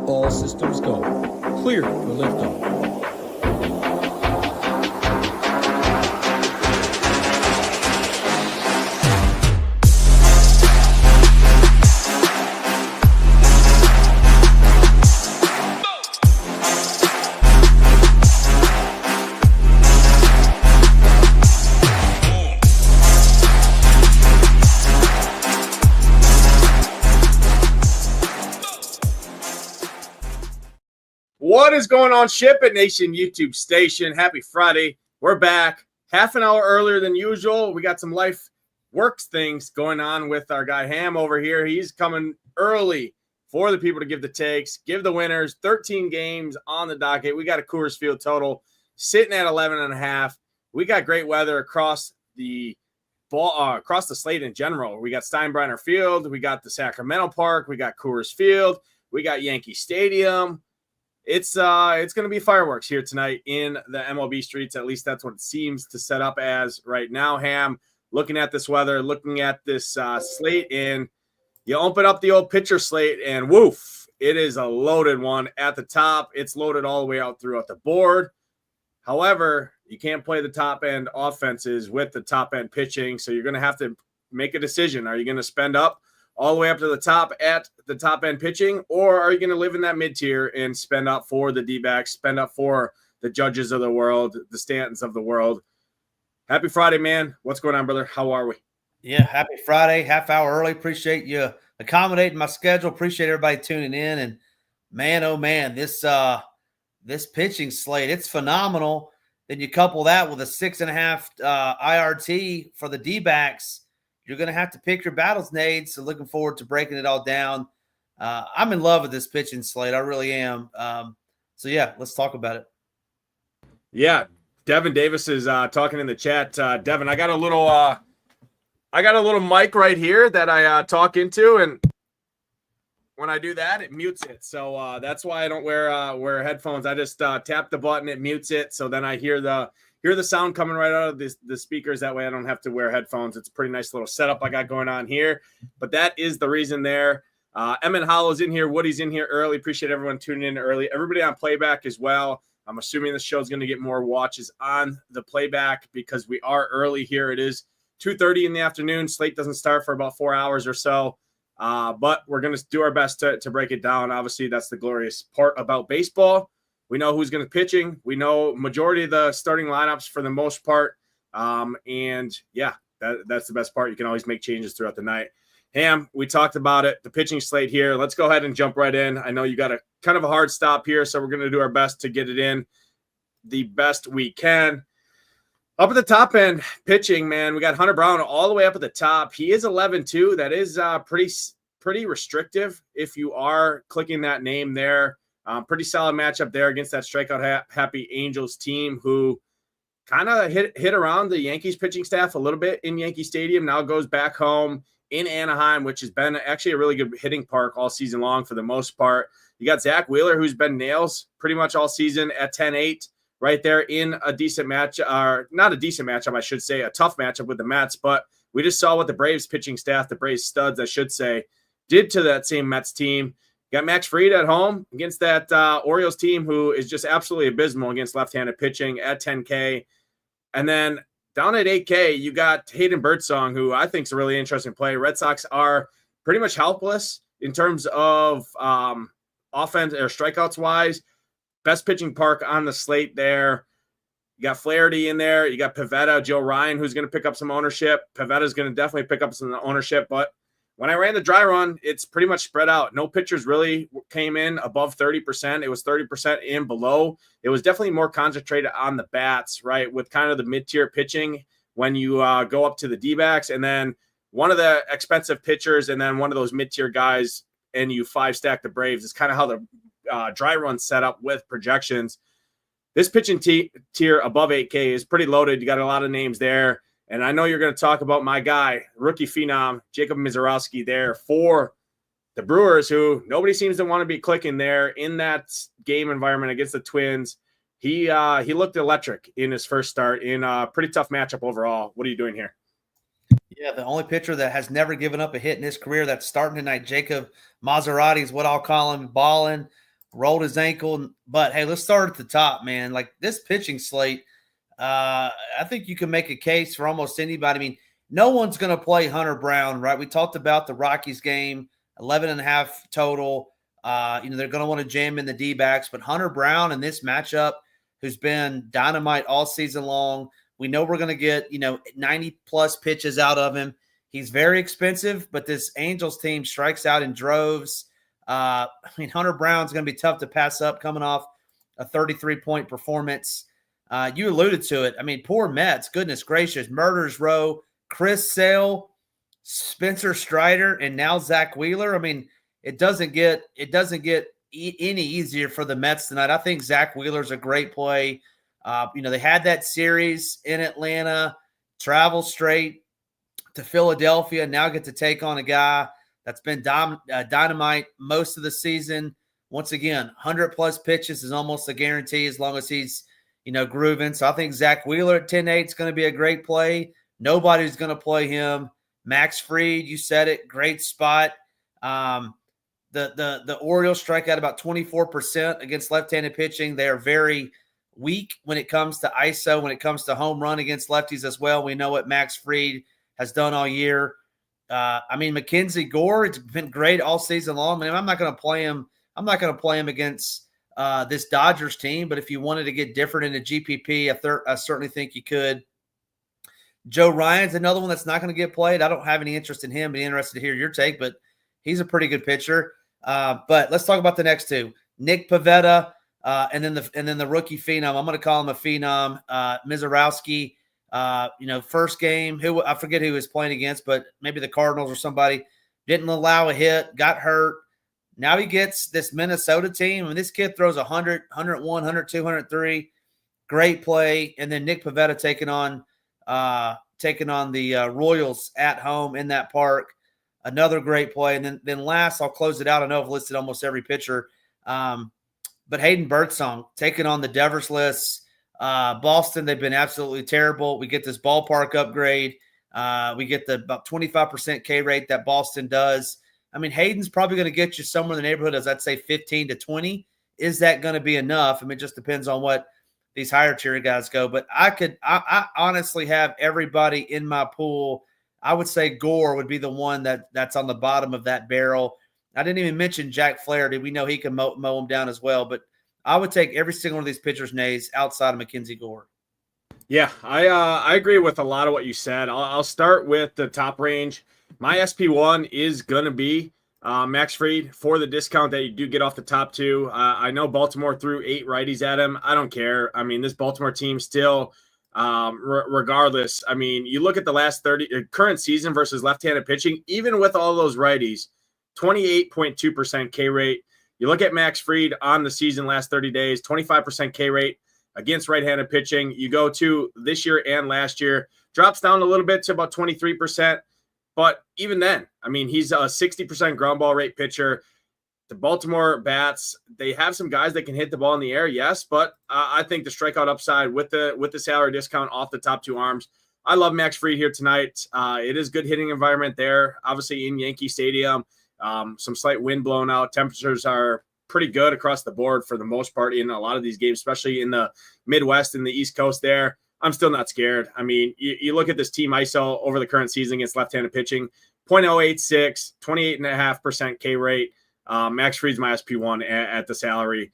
All systems go. Clear for liftoff. What is going on, SHIPIT Nation YouTube station? Happy Friday. We're back half an hour earlier than usual. We got some life works things going on with our guy Ham over here. He's coming early for the people to give the takes, give the winners. 13 games on the docket. We got a Coors Field total sitting at 11.5. We got great weather across the slate in general. We got Steinbrenner Field. We got the Sacramento Park. We got Coors Field. We got Yankee Stadium. It's going to be fireworks here tonight in the MLB streets. At least that's what it seems to set up as right now. Ham, looking at this weather, looking at this slate, and you open up the old pitcher slate, and woof, it is a loaded one at the top. It's loaded all the way out throughout the board. However, you can't play the top-end offenses with the top-end pitching, so you're going to have to make a decision. Are you going to spend up all the way up to the top at the top end pitching, or are you going to live in that mid tier and spend up for the D-backs, spend up for the Judges of the world, the Stantons of the world? Happy Friday, man. What's going on, brother? How are we? Yeah, happy Friday, half hour early. Appreciate you accommodating my schedule. Appreciate everybody tuning in. And man, oh man, this pitching slate, it's phenomenal. Then you couple that with a 6.5 IRT for the D-backs. You're going to have to pick your battles, Nade. So looking forward to breaking it all down. I'm in love with this pitching slate. I really am. So yeah, let's talk about it. Yeah, Devin Davis is talking in the chat. Devin, I got a little mic right here that I talk into, and when I do that, it mutes it. So that's why I don't wear headphones. I just tap the button, it mutes it. So then I hear the sound coming right out of the speakers. That way I don't have to wear headphones. It's a pretty nice little setup I got going on here. But that is the reason there. Emmett Hollow's in here. Woody's in here early. Appreciate everyone tuning in early. Everybody on playback as well. I'm assuming the show's going to get more watches on the playback because we are early here. It is 2:30 in the afternoon. Slate doesn't start for about 4 hours or so. But we're going to do our best to break it down. Obviously, that's the glorious part about baseball. We know who's going to pitching. We know majority of the starting lineups for the most part. And yeah, that's the best part. You can always make changes throughout the night. Ham, we talked about it, the pitching slate here. Let's go ahead and jump right in. I know you got a kind of a hard stop here, so we're going to do our best to get it in the best we can. Up at the top end, pitching, man, we got Hunter Brown all the way up at the top. He is 11-2. That is pretty restrictive if you are clicking that name there. Pretty solid matchup there against that strikeout happy Angels team who kind of hit around the Yankees pitching staff a little bit in Yankee Stadium. Now goes back home in Anaheim, which has been actually a really good hitting park all season long for the most part. You got Zach Wheeler, who's been nails pretty much all season at 10-8 right there in a decent match, or not a decent matchup, I should say, a tough matchup with the Mets. But we just saw what the Braves pitching staff, the Braves studs, I should say, did to that same Mets team. Got Max Fried at home against that Orioles team who is just absolutely abysmal against left-handed pitching at 10K. And then down at 8K, you got Hayden Birdsong, who I think is a really interesting play. Red Sox are pretty much helpless in terms of offense or strikeouts-wise. Best pitching park on the slate there. You got Flaherty in there. You got Pivetta, Joe Ryan, who's going to pick up some ownership. Pavetta's going to definitely pick up some ownership, but when I ran the dry run, it's pretty much spread out. No pitchers really came in above 30%. It was 30% and below. It was definitely more concentrated on the bats, right, with kind of the mid-tier pitching when you go up to the D-backs, and then one of the expensive pitchers and then one of those mid-tier guys, and you five-stack the Braves. It's kind of how the dry run set up with projections. This pitching tier above 8K is pretty loaded. You got a lot of names there. And I know you're going to talk about my guy, rookie phenom, Jacob Mizorowski there for the Brewers, who nobody seems to want to be clicking there in that game environment against the Twins. He looked electric in his first start in a pretty tough matchup overall. What are you doing here? Yeah, the only pitcher that has never given up a hit in his career that's starting tonight, Jacob Maserati is what I'll call him, balling. rolled his ankle. But, hey, let's start at the top, man. Like, this pitching slate, I think you can make a case for almost anybody. I mean, no one's going to play Hunter Brown, right? We talked about the Rockies game, 11.5 total. They're going to want to jam in the D-backs. But Hunter Brown in this matchup, who's been dynamite all season long, we know we're going to get, 90-plus pitches out of him. He's very expensive, but this Angels team strikes out in droves. Hunter Brown's going to be tough to pass up coming off a 33-point performance. You alluded to it. I mean, poor Mets, goodness gracious. Murderers Row, Chris Sale, Spencer Strider, and now Zach Wheeler. I mean, it doesn't get any easier for the Mets tonight. I think Zach Wheeler's a great play. They had that series in Atlanta, travel straight to Philadelphia, now get to take on a guy that's been dynamite most of the season. Once again, 100-plus pitches is almost a guarantee as long as he's, grooving. So I think Zach Wheeler at 10-8 is going to be a great play. Nobody's going to play him. Max Fried, you said it, great spot. The Orioles strike out about 24% against left-handed pitching. They are very weak when it comes to ISO, when it comes to home run against lefties as well. We know what Max Fried has done all year. Mackenzie Gore, it's been great all season long. I'm not going to play him. I'm not going to play him against this Dodgers team, but if you wanted to get different in a GPP, I certainly think you could. Joe Ryan's another one that's not going to get played. I don't have any interest in him, but interested to hear your take, but he's a pretty good pitcher. But let's talk about the next two. Nick Pivetta, and then the rookie phenom. I'm going to call him a phenom, Mizorowski. First game, I forget who he was playing against, but maybe the Cardinals or somebody, didn't allow a hit, got hurt. Now he gets this Minnesota team, and this kid throws 100, 101, 102, 103. Great play. And then Nick Pivetta taking on the Royals at home in that park. Another great play. And then last, I'll close it out. I know I've listed almost every pitcher. But Hayden Birdsong taking on the Devers list. Boston, they've been absolutely terrible. We get this ballpark upgrade. We get the about 25% K rate that Boston does. Hayden's probably going to get you somewhere in the neighborhood, as I'd say 15 to 20. Is that going to be enough? It just depends on what these higher tier guys go. But I honestly have everybody in my pool. I would say Gore would be the one that's on the bottom of that barrel. I didn't even mention Jack Flaherty. We know he can mow him down as well. But I would take every single one of these pitchers' nays outside of Mackenzie Gore. Yeah, I agree with a lot of what you said. I'll start with the top range. My SP1 is going to be Max Fried for the discount that you do get off the top two. I know Baltimore threw 8 righties at him. I don't care. This Baltimore team still, regardless, you look at the last current season versus left-handed pitching, even with all those righties, 28.2% K rate. You look at Max Fried on the season last 30 days, 25% K rate against right-handed pitching. You go to this year and last year, drops down a little bit to about 23%. But even then, he's a 60% ground ball rate pitcher. The Baltimore bats, they have some guys that can hit the ball in the air, yes, but I think the strikeout upside with the salary discount off the top two arms. I love Max Fried here tonight. It is good hitting environment there, obviously in Yankee Stadium. Some slight wind blowing out. Temperatures are pretty good across the board for the most part in a lot of these games, especially in the Midwest and the East Coast there. I'm still not scared. You look at this team ISO over the current season against left-handed pitching, 0.086, 28.5% K rate. Max Fried's my SP1 at the salary.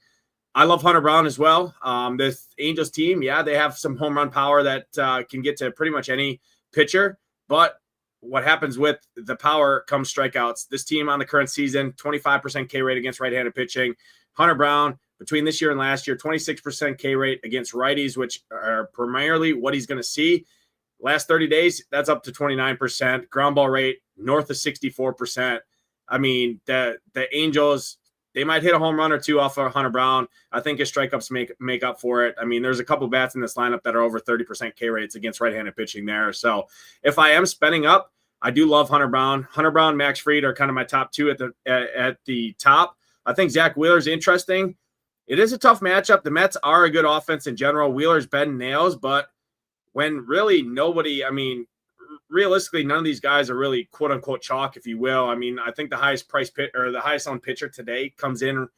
I love Hunter Brown as well. This Angels team, yeah, they have some home run power that can get to pretty much any pitcher, but what happens with the power comes strikeouts. This team on the current season, 25% K rate against right-handed pitching. Hunter Brown, between this year and last year, 26% K rate against righties, which are primarily what he's going to see. Last 30 days, that's up to 29%. Ground ball rate, north of 64%. The Angels, they might hit a home run or two off of Hunter Brown. I think his strikeouts make up for it. There's a couple bats in this lineup that are over 30% K rates against right-handed pitching there. So if I am spending up, I do love Hunter Brown. Hunter Brown, Max Fried are kind of my top two at the top. I think Zach Wheeler's interesting. It is a tough matchup. The Mets are a good offense in general. Wheeler's been nails, but when really nobody, realistically, none of these guys are really quote unquote chalk, if you will. I think the highest price pit or the highest owned pitcher today comes in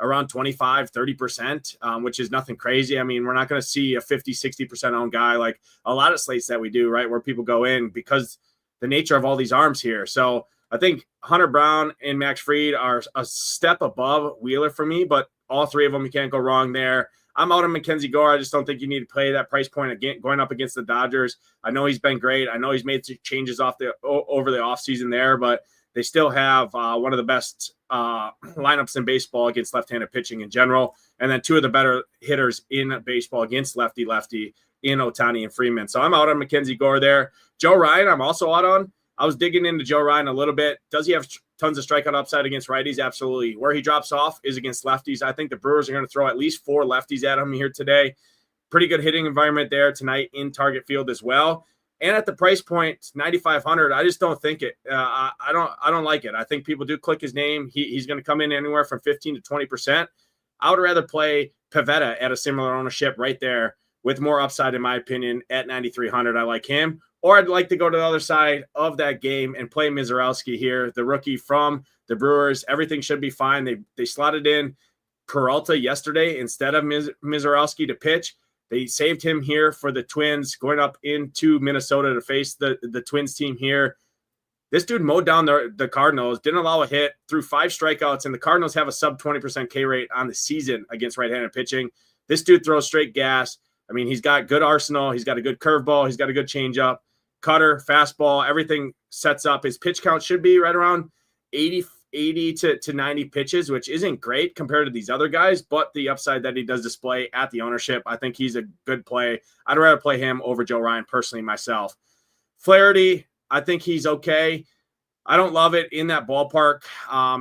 around 25, 30%, which is nothing crazy. I mean, we're not going to see a 50, 60% owned guy like a lot of slates that we do, right, where people go in because the nature of all these arms here. So I think Hunter Brown and Max Fried are a step above Wheeler for me, but all three of them, you can't go wrong there. I'm out on Mackenzie Gore. I just don't think you need to play that price point again, going up against the Dodgers. I know he's been great. I know he's made some changes over the offseason there, but they still have one of the best lineups in baseball against left-handed pitching in general, and then two of the better hitters in baseball against lefty-lefty in Ohtani and Freeman. So I'm out on Mackenzie Gore there. Joe Ryan, I'm also out on. I was digging into Joe Ryan a little bit. Does he have tons of strikeout upside against righties? Absolutely. Where he drops off is against lefties. I think the Brewers are going to throw at least 4 lefties at him here today. Pretty good hitting environment there tonight in Target Field as well. And at the price point, 9,500, I just don't think it. I don't like it. I think people do click his name. He's going to come in anywhere from 15 to 20%. I would rather play Pivetta at a similar ownership right there with more upside, in my opinion, at 9,300. I like him. Or I'd like to go to the other side of that game and play Mizorowski here, the rookie from the Brewers. Everything should be fine. They slotted in Peralta yesterday instead of Mizorowski to pitch. They saved him here for the Twins going up into Minnesota to face the Twins team here. This dude mowed down the Cardinals, didn't allow a hit, threw 5 strikeouts, and the Cardinals have a sub 20% K rate on the season against right-handed pitching. This dude throws straight gas. I mean, he's got good arsenal. He's got a good curveball. He's got a good changeup. Cutter, fastball, everything sets up. His pitch count should be right around 80 to 90 pitches, which isn't great compared to these other guys, but the upside that he does display at the ownership, I think he's a good play. I'd rather play him over Joe Ryan personally myself. Flaherty, I think he's okay. I don't love it in that ballpark.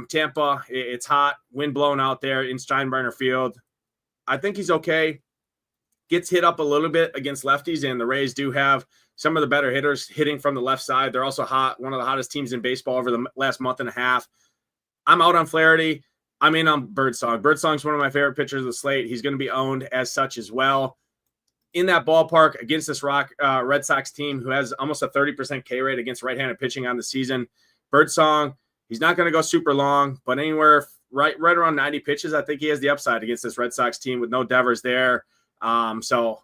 Tampa, it's hot, wind blowing out there in Steinbrenner Field. I think he's okay. Gets hit up a little bit against lefties, and the Rays do have some of the better hitters hitting from the left side. They're also hot, one of the hottest teams in baseball over the last month and a half. I'm out on Flaherty. I'm in on Birdsong. Birdsong's one of my favorite pitchers of the slate. He's going to be owned as such as well. In that ballpark against this Red Sox team who has almost a 30% K rate against right-handed pitching on the season, Birdsong, he's not going to go super long, but anywhere right around 90 pitches, I think he has the upside against this Red Sox team with no Devers there. So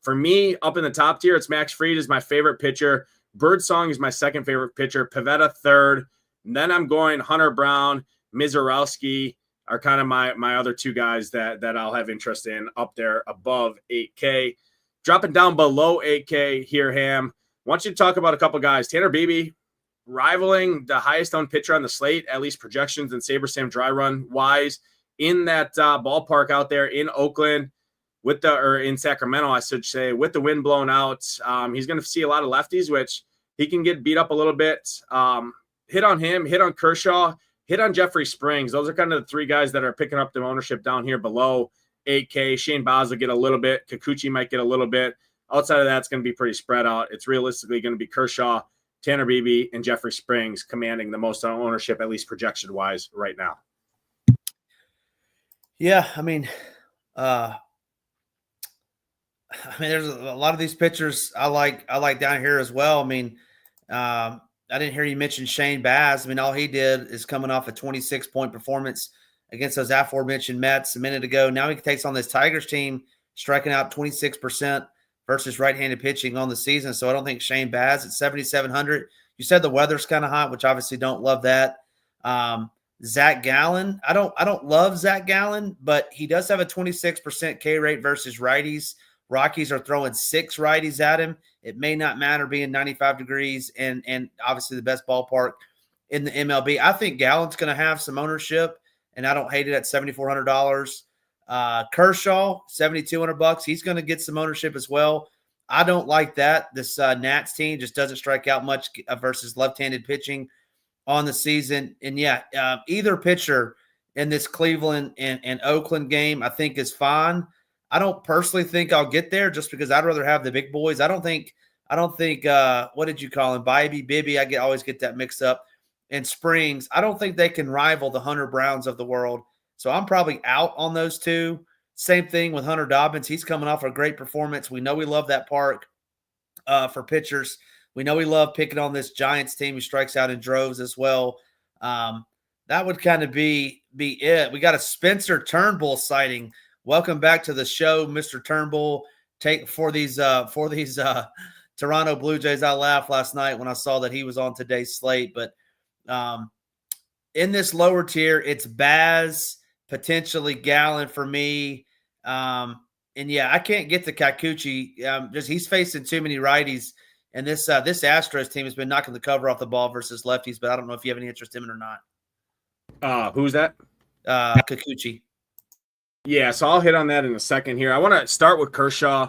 for me, up in the top tier, it's Max Fried is my favorite pitcher. Birdsong is my second favorite pitcher. Pivetta third. And then I'm going Hunter Brown, Mizorowski are kind of my other two guys that I'll have interest in up there above 8K. Dropping down below 8K here, Ham. I want you to talk about a couple guys. Tanner Beebe rivaling the highest owned pitcher on the slate, at least projections and SaberSim dry run wise, in that ballpark out there in Oakland. Or in Sacramento, I should say, with the wind blown out. He's going to see a lot of lefties, which he can get beat up a little bit. Hit on him, hit on Kershaw, hit on Jeffrey Springs. Those are kind of the 3 guys that are picking up the ownership down here below 8K. Shane Baz will get a little bit. Kikuchi might get a little bit. Outside of that, it's going to be pretty spread out. It's realistically going to be Kershaw, Tanner Beebe, and Jeffrey Springs commanding the most ownership, at least projection-wise, right now. Yeah, I mean, there's a lot of these pitchers I like down here as well. I mean, I didn't hear you mention Shane Baz. I mean, all he did is coming off a 26-point performance against those aforementioned Mets a minute ago. Now he takes on this Tigers team, striking out 26% versus right-handed pitching on the season. So I don't think Shane Baz at 7,700. You said the weather's kind of hot, which obviously don't love that. Zach Gallen, I don't love Zach Gallen, but he does have a 26% K rate versus righties. Rockies are throwing 6 righties at him. It may not matter being 95 degrees and obviously the best ballpark in the MLB. I think Gallen's going to have some ownership, and I don't hate it at $7,400. Kershaw, $7,200. He's going to get some ownership as well. I don't like that. This Nats team just doesn't strike out much versus left-handed pitching on the season. And either pitcher in this Cleveland and Oakland game I think is fine. I don't personally think I'll get there just because I'd rather have the big boys. I don't think what did you call him? Bibby. I always get that mixed up. And Springs, I don't think they can rival the Hunter Browns of the world. So I'm probably out on those two. Same thing with Hunter Dobbins. He's coming off a great performance. We know we love that park for pitchers. We know we love picking on this Giants team who strikes out in droves as well. that would kind of be it. We got a Spencer Turnbull sighting. Welcome back to the show, Mr. Turnbull. Take for these Toronto Blue Jays. I laughed last night when I saw that he was on today's slate. But in this lower tier, it's Baz, potentially Gallen for me. And yeah, I can't get to Kikuchi. Just he's facing too many righties. And this Astros team has been knocking the cover off the ball versus lefties, but I don't know if you have any interest in him or not. Who's that? Kikuchi. Yeah, so I'll hit on that in a second here. I want to start with Kershaw.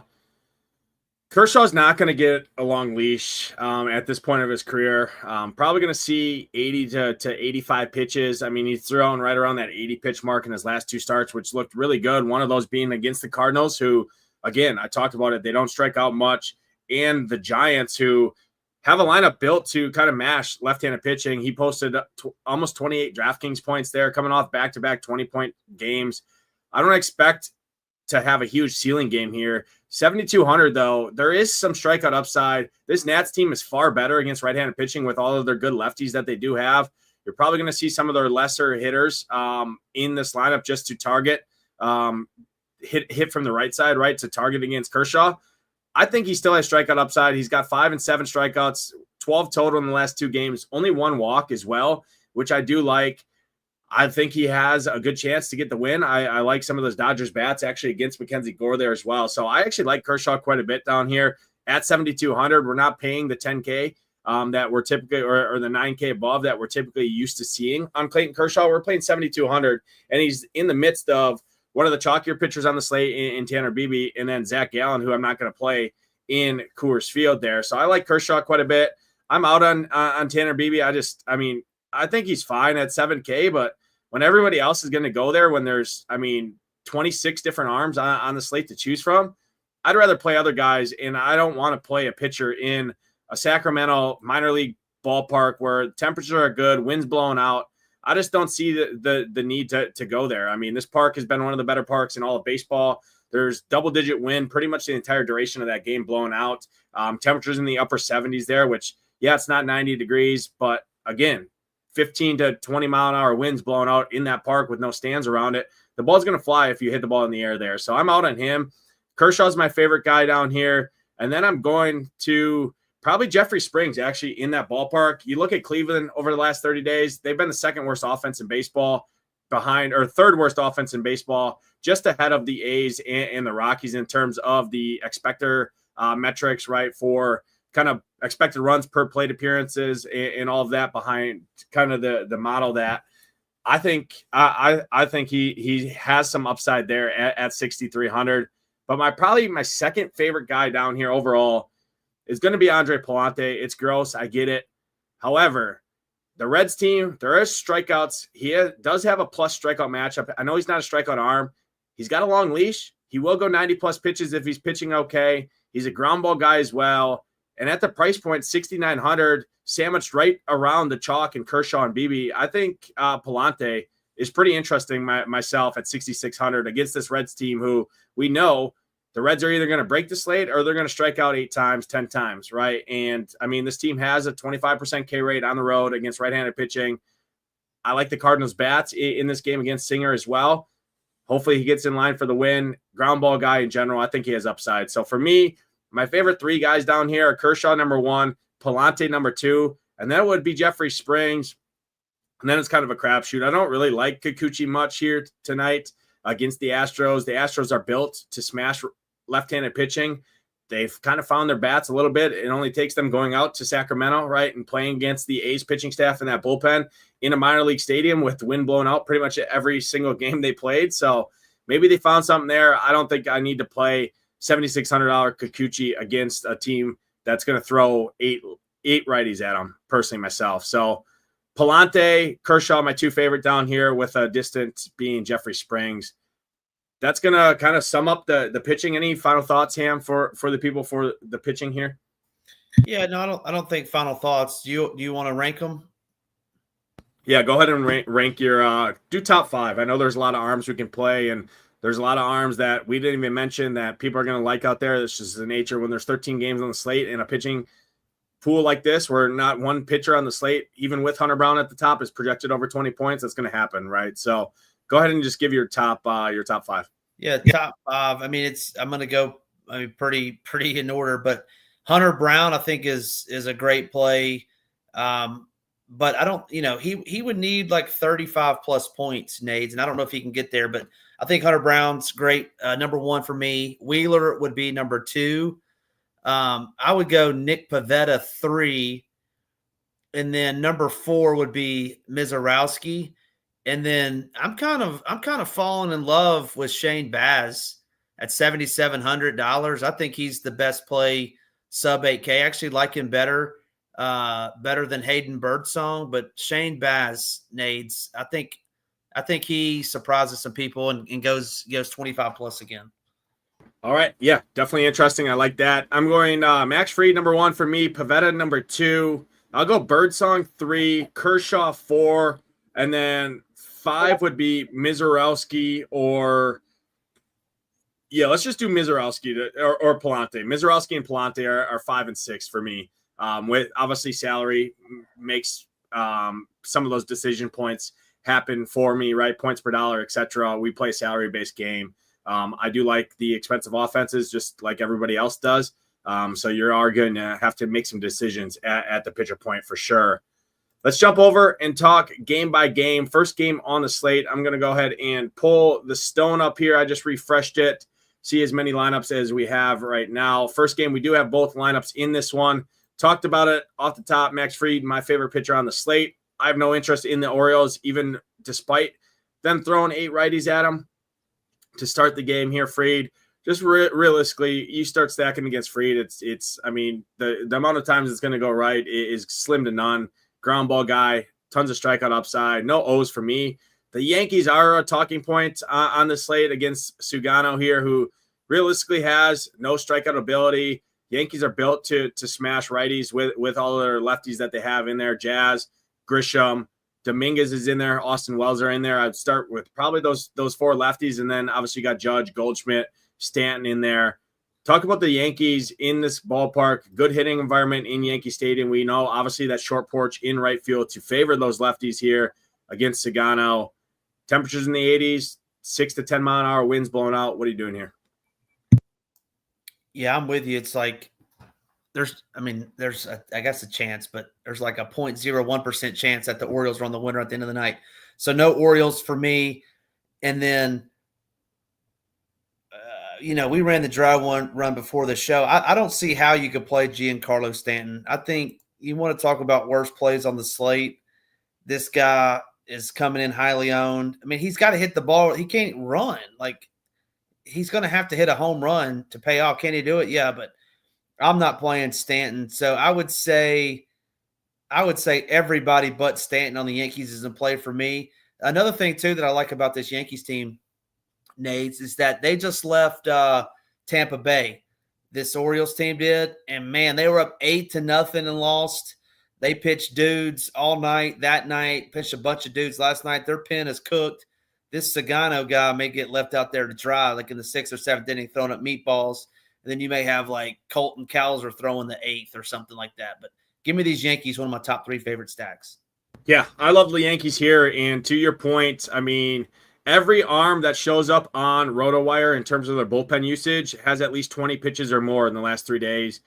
Kershaw's not going to get a long leash at this point of his career. Probably going to see 80 to 85 pitches. I mean, he's thrown right around that 80 pitch mark in his last two starts, which looked really good. One of those being against the Cardinals, who, again, I talked about it. They don't strike out much. And the Giants, who have a lineup built to kind of mash left-handed pitching. He posted almost 28 DraftKings points there, coming off back-to-back 20-point games. I don't expect to have a huge ceiling game here. 7,200, though, there is some strikeout upside. This Nats team is far better against right-handed pitching with all of their good lefties that they do have. You're probably going to see some of their lesser hitters in this lineup just to target, hit from the right side, right, to target against Kershaw. I think he still has strikeout upside. He's got 5 and 7 strikeouts, 12 total in the last 2 games, only 1 walk as well, which I do like. I think he has a good chance to get the win. I like some of those Dodgers bats actually against Mackenzie Gore there as well. So I actually like Kershaw quite a bit down here at 7,200. We're not paying the 10K that we're typically, or the 9K above that we're typically used to seeing on Clayton Kershaw. We're playing 7,200, and he's in the midst of one of the chalkier pitchers on the slate in Tanner Beebe, and then Zach Gallen, who I'm not going to play in Coors Field there. So I like Kershaw quite a bit. I'm out on Tanner Beebe. I think he's fine at 7K, but when everybody else is going to go there, when there's, 26 different arms on the slate to choose from, I'd rather play other guys, and I don't want to play a pitcher in a Sacramento minor league ballpark where temperatures are good, wind's blowing out. I just don't see the need to go there. I mean, this park has been one of the better parks in all of baseball. There's double-digit wind pretty much the entire duration of that game blowing out. Temperatures in the upper 70s there, which, yeah, it's not 90 degrees, but again, 15 to 20 mile an hour winds blowing out in that park with no stands around it. The ball's going to fly if you hit the ball in the air there. So I'm out on him. Kershaw's my favorite guy down here. And then I'm going to probably Jeffrey Springs actually in that ballpark. You look at Cleveland over the last 30 days, they've been the second worst offense in baseball third worst offense in baseball, just ahead of the A's and the Rockies in terms of the expector metrics, right, for kind of expected runs per plate appearances and all of that behind kind of the model that I think he has some upside there at 6,300. But my second favorite guy down here overall is going to be Andre Palante. It's gross. I get it. However, the Reds team, there are strikeouts. He does have a plus strikeout matchup. I know he's not a strikeout arm. He's got a long leash. He will go 90-plus pitches if he's pitching okay. He's a ground ball guy as well. And at the price point, 6,900, sandwiched right around the chalk and Kershaw and Beebe, I think Palante is pretty interesting myself at 6,600 against this Reds team who we know the Reds are either going to break the slate or they're going to strike out 8 times, 10 times, right? And, this team has a 25% K rate on the road against right-handed pitching. I like the Cardinals bats in this game against Singer as well. Hopefully he gets in line for the win. Ground ball guy in general, I think he has upside. So for me, my favorite 3 guys down here are Kershaw, number 1, Palante, number 2, and then it would be Jeffrey Springs. And then it's kind of a crapshoot. I don't really like Kikuchi much here tonight against the Astros. The Astros are built to smash left-handed pitching. They've kind of found their bats a little bit. It only takes them going out to Sacramento, right, and playing against the A's pitching staff in that bullpen in a minor league stadium with the wind blowing out pretty much every single game they played. So maybe they found something there. I don't think I need to play $7,600 Kikuchi against a team that's going to throw eight righties at them, personally myself. So Palante, Kershaw, my 2 favorite down here, with a distant being Jeffrey Springs. That's going to kind of sum up the pitching. Any final thoughts, Ham, for the people for the pitching here? Yeah, no, I don't think final thoughts. Do you want to rank them? Yeah, go ahead and rank your do top 5. I know there's a lot of arms we can play, and there's a lot of arms that we didn't even mention that people are going to like out there. This is the nature when there's 13 games on the slate and a pitching pool like this where not one pitcher on the slate, even with Hunter Brown at the top, is projected over 20 points, that's going to happen, right? So go ahead and just give your top 5. Yeah, top 5. I mean, I'm going to go pretty in order, but Hunter Brown I think is a great play. But I don't, he would need like 35 plus points, Nades, and I don't know if he can get there, but I think Hunter Brown's great. Number 1 for me. Wheeler would be number 2. I would go Nick Pivetta 3, and then number 4 would be Mizorowski. And then I'm kind of falling in love with Shane Baz at $7,700. I think he's the best play sub 8K. I actually like him better than Hayden Birdsong, but Shane Baz, Nades, I think he surprises some people and goes 25 plus again. All right. Yeah, definitely interesting. I like that. I'm going Max Fried number 1 for me, Pivetta number 2. I'll go Birdsong 3, Kershaw 4, and then 5 would be Mizorowski let's just do Mizorowski or Palante. Mizorowski and Palante are 5 and 6 for me. With obviously salary makes some of those decision points happen for me, right? Points per dollar, etc. We play salary-based game. I do like the expensive offenses just like everybody else does. So you are going to have to make some decisions at the pitcher point for sure. Let's jump over and talk game by game. First game on the slate, I'm going to go ahead and pull the stone up here. I just refreshed it. See as many lineups as we have right now. First game, we do have both lineups in this one. Talked about it off the top. Max Fried, my favorite pitcher on the slate. I have no interest in the Orioles, even despite them throwing 8 righties at him to start the game here. Fried, just realistically, you start stacking against Fried. It's. I mean, the amount of times it's going to go right is slim to none. Ground ball guy, tons of strikeout upside, no O's for me. The Yankees are a talking point on the slate against Sugano here, who realistically has no strikeout ability. Yankees are built to smash righties with all their lefties that they have in there. Jazz, Grisham, Dominguez is in there. Austin Wells are in there. I'd start with probably those 4 lefties, and then obviously you got Judge, Goldschmidt, Stanton in there. Talk about the Yankees in this ballpark. Good hitting environment in Yankee Stadium. We know, obviously, that short porch in right field to favor those lefties here against Sugano. Temperatures in the 80s, 6 to 10 mile an hour winds blowing out. What are you doing here? Yeah, I'm with you. It's like there's I guess a chance, but there's like a 0.01% chance that the Orioles run the winner at the end of the night. So no Orioles for me. And then we ran the dry run before the show. I don't see how you could play Giancarlo Stanton. I think you want to talk about worst plays on the slate. This guy is coming in highly owned. I mean, he's got to hit the ball. He can't run. Like, he's going to have to hit a home run to pay off. Can he do it? Yeah, but I'm not playing Stanton. So I would say everybody but Stanton on the Yankees is in play for me. Another thing, too, that I like about this Yankees team, Nades, is that they just left Tampa Bay. This Orioles team did, and man, they were up 8-0 and lost. They pitched dudes all night that night, pitched a bunch of dudes last night. Their pen is cooked. This Sugano guy may get left out there to dry, like in the 6th or 7th inning, throwing up meatballs. And then you may have like Colton Cowser throwing the 8th or something like that. But give me these Yankees, one of my top 3 favorite stacks. Yeah, I love the Yankees here. And to your point, I mean, every arm that shows up on RotoWire in terms of their bullpen usage has at least 20 pitches or more in the last 3 days.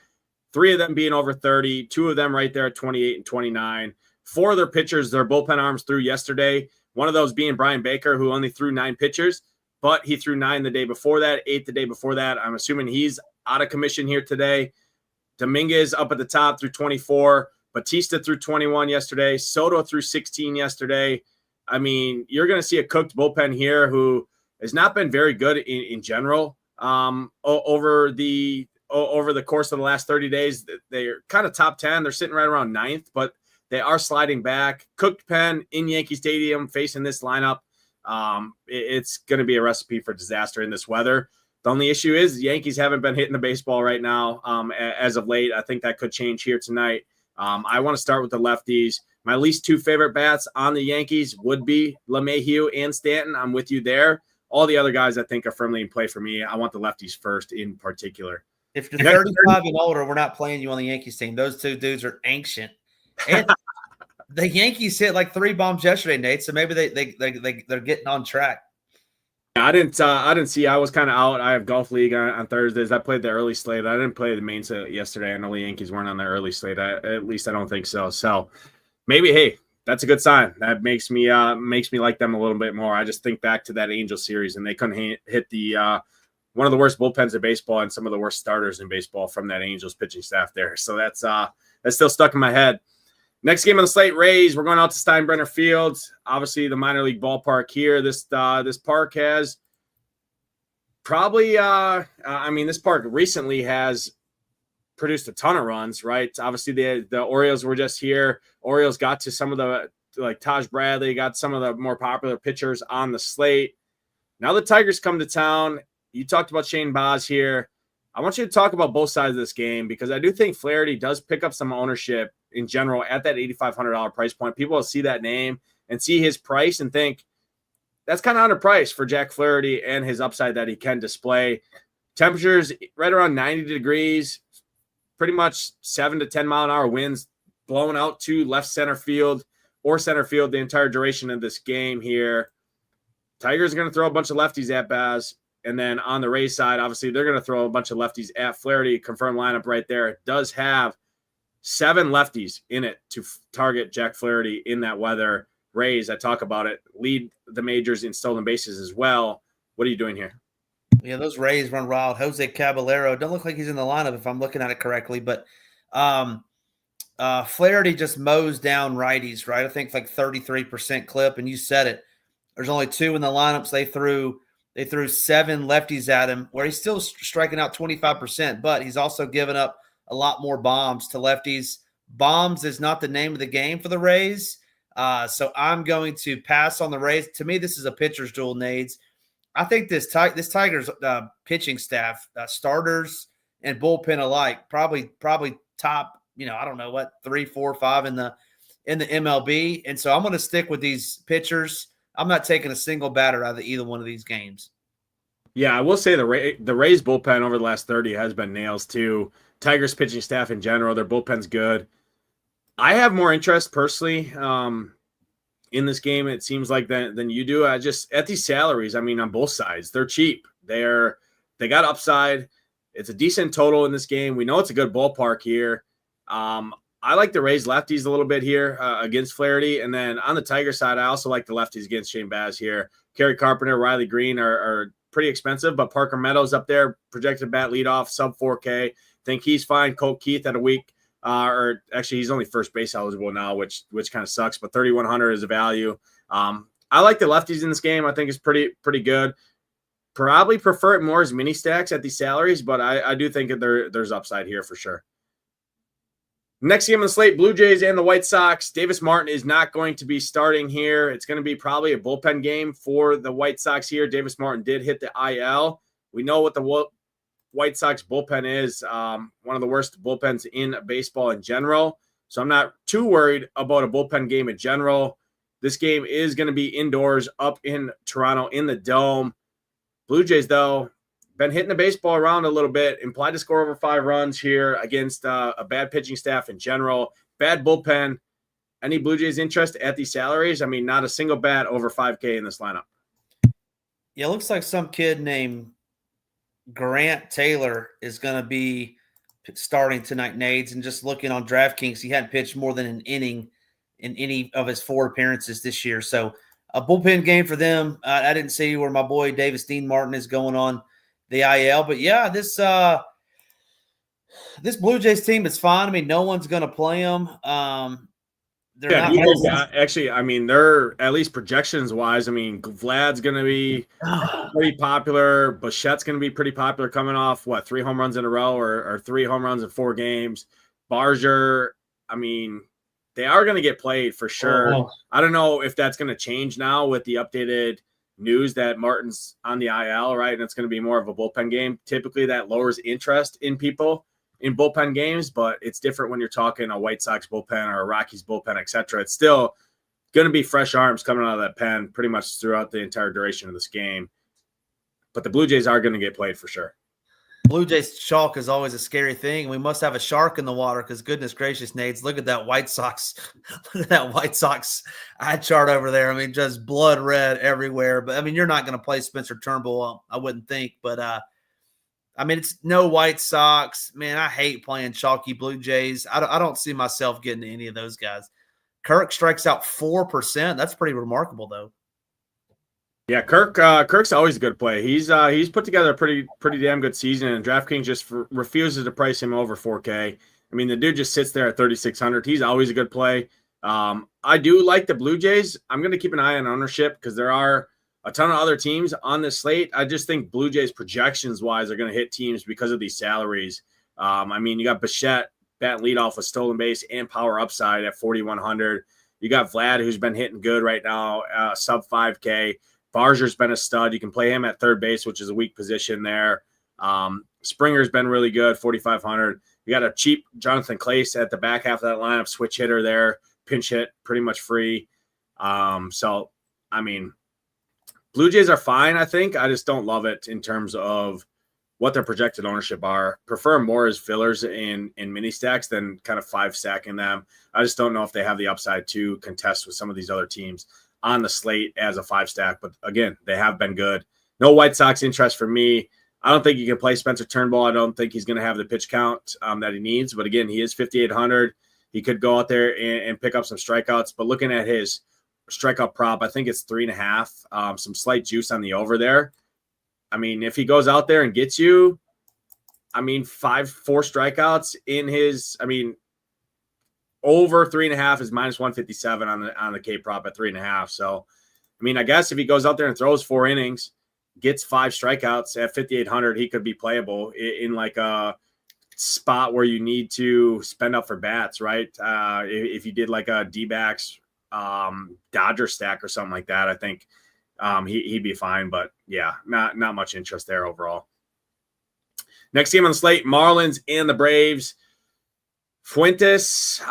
3 of them being over 30, 2 of them right there at 28 and 29. 4 of their pitchers, their bullpen arms threw yesterday. One of those being Brian Baker, who only threw 9 pitchers, but he threw 9 the day before that, 8 the day before that. I'm assuming he's out of commission here today. Dominguez up at the top through 24. Batista threw 21 yesterday. Soto threw 16 yesterday. I mean, you're going to see a cooked bullpen here who has not been very good in general over the course of the last 30 days. They're kind of top 10. They're sitting right around 9th, but they are sliding back. Cooked pen in Yankee Stadium facing this lineup. It's going to be a recipe for disaster in this weather. The only issue is the Yankees haven't been hitting the baseball right now as of late. I think that could change here tonight. I want to start with the lefties. My least 2 favorite bats on the Yankees would be LeMahieu and Stanton. I'm with you there. All the other guys I think are firmly in play for me. I want the lefties first in particular. If you're 35 and older, we're not playing you on the Yankees team. Those two dudes are ancient. And the Yankees hit like 3 bombs yesterday, Nate. So maybe they're getting on track. I didn't see. I was kind of out. I have golf league on Thursdays. I played the early slate. I didn't play the main slate yesterday. I know the Yankees weren't on the early slate. At least I don't think so. So maybe, hey, that's a good sign. That makes me like them a little bit more. I just think back to that Angel series, and they couldn't hit the one of the worst bullpens in baseball and some of the worst starters in baseball from that Angels pitching staff there. So that's still stuck in my head. Next game on the slate, Rays. We're going out to Steinbrenner Field. Obviously, the minor league ballpark here. This park has probably this park recently has produced a ton of runs, right? Obviously, the Orioles were just here. Orioles got to some of the, like Taj Bradley, got some of the more popular pitchers on the slate. Now the Tigers come to town. You talked about Shane Baz here. I want you to talk about both sides of this game because I do think Flaherty does pick up some ownership in general at that $8,500 price point. People will see that name and see his price and think that's kind of underpriced for Jack Flaherty and his upside that he can display. Temperatures right around 90 degrees, pretty much 7 to 10 mile an hour winds blowing out to left center field or center field the entire duration of this game here. Tigers are going to throw a bunch of lefties at Baz. And then on the Rays side, obviously, they're going to throw a bunch of lefties at Flaherty. Confirmed lineup right there. It does have 7 lefties in it to target Jack Flaherty in that weather. Rays, I talk about it, lead the majors in stolen bases as well. What are you doing here? Yeah, those Rays run wild. Jose Caballero don't look like he's in the lineup if I'm looking at it correctly, but Flaherty just mows down righties, right? I think like 33% clip, and you said it. There's only 2 in the lineups. They threw 7 lefties at him, where he's still striking out 25%, but he's also given up a lot more bombs to lefties. Bombs is not the name of the game for the Rays, so I'm going to pass on the Rays. To me, this is a pitcher's duel, Nades. I think this Tigers pitching staff, starters and bullpen alike, probably top, I don't know what, 3, 4, 5 in the MLB, and so I'm going to stick with these pitchers. I'm not taking a single batter out of either one of these games. Yeah, I will say the Rays bullpen over the last 30 has been nails too. Tigers pitching staff in general, their bullpen's good. I have more interest personally in this game, it seems like, than you do. I just, at these salaries, I mean, on both sides, they're cheap. They got upside. It's a decent total in this game. We know it's a good ballpark here. I like the Rays lefties a little bit here against Flaherty. And then on the Tiger side, I also like the lefties against Shane Baz here. Kerry Carpenter, Riley Green are pretty expensive, but Parker Meadows up there, projected bat leadoff, sub 4K. Think he's fine. Colt Keith at a week. Or actually, he's only first base eligible now, which kind of sucks, but 3,100 is a value. I like the lefties in this game. I think it's pretty good. Probably prefer it more as mini stacks at these salaries, but I do think that there's upside here for sure. Next game on the slate, Blue Jays and the White Sox. Davis Martin is not going to be starting here. It's going to be probably a bullpen game for the White Sox here. Davis Martin did hit the IL. We know what the White Sox bullpen is, one of the worst bullpens in baseball in general. So I'm not too worried about a bullpen game in general. This game is going to be indoors up in Toronto in the Dome. Blue Jays, though, been hitting the baseball around a little bit, implied to score over 5 runs here against a bad pitching staff in general, bad bullpen. Any Blue Jays interest at these salaries? I mean, not a single bat over 5K in this lineup. Yeah, it looks like some kid named Grant Taylor is going to be starting tonight, Nades, and just looking on DraftKings, he hadn't pitched more than an inning in any of his 4 appearances this year. So a bullpen game for them. I didn't see where my boy Davis Dean Martin is going on the IL, but yeah, this Blue Jays team is fine. I mean, no one's going to play them. Actually, I mean, they're at least projections wise. I mean, Vlad's going to be pretty popular. Bichette's going to be pretty popular coming off 3 home runs in a row or 3 home runs in 4 games. Barger, I mean, they are going to get played for sure. Oh. I don't know if that's going to change now with the updated news that Martin's on the IL, right? And it's going to be more of a bullpen game. Typically that lowers interest in people in bullpen games, but it's different when you're talking a White Sox bullpen or a Rockies bullpen, etc. It's still going to be fresh arms coming out of that pen pretty much throughout the entire duration of this game. But the Blue Jays are going to get played for sure. Blue Jays chalk is always a scary thing. We must have a shark in the water because goodness gracious, Nades, look at that White Sox. Look at that White Sox eye chart over there. I mean, just blood red everywhere. But I mean, you're not going to play Spencer Turnbull, I wouldn't think. But I mean, it's no White Sox. Man, I hate playing chalky Blue Jays. I don't see myself getting to any of those guys. Kirk strikes out 4%. That's pretty remarkable, though. Yeah, Kirk's always a good play. He's put together a pretty damn good season, and DraftKings just refuses to price him over 4K. I mean, the dude just sits there at 3,600. He's always a good play. I do like the Blue Jays. I'm going to keep an eye on ownership because there are a ton of other teams on this slate. I just think Blue Jays projections-wise are going to hit teams because of these salaries. I mean, you got Bichette batting leadoff with stolen base and power upside at 4,100. You got Vlad, who's been hitting good right now, sub 5K. Barzer's been a stud. You can play him at third base, which is a weak position there. Springer's been really good, 4,500. You got a cheap Jonathan Clace at the back half of that lineup, switch hitter there, pinch hit, pretty much free. So, I mean, Blue Jays are fine, I think. I just don't love it in terms of what their projected ownership are. Prefer more as fillers in mini stacks than kind of 5-stacking them. I just don't know if they have the upside to contest with some of these other teams on the slate as a 5-stack. But again, they have been good. No White Sox interest for me. I don't think you can play Spencer Turnbull. I don't think he's going to have the pitch count that he needs. But again, he is 5,800. He could go out there and pick up some strikeouts. But looking at his strikeout prop, I think it's 3.5. Some slight juice on the over there. I mean, if he goes out there and gets you, I mean, 4 strikeouts in his, I mean, over 3.5 is minus 157 on the K prop at 3.5. So, I mean, I guess if he goes out there and throws 4 innings, gets 5 strikeouts at 5,800, he could be playable in like a spot where you need to spend up for bats, right? If you did like a D-backs Dodger stack or something like that, I think he'd be fine. But yeah, not much interest there overall. Next game on the slate, Marlins and the Braves. Fuentes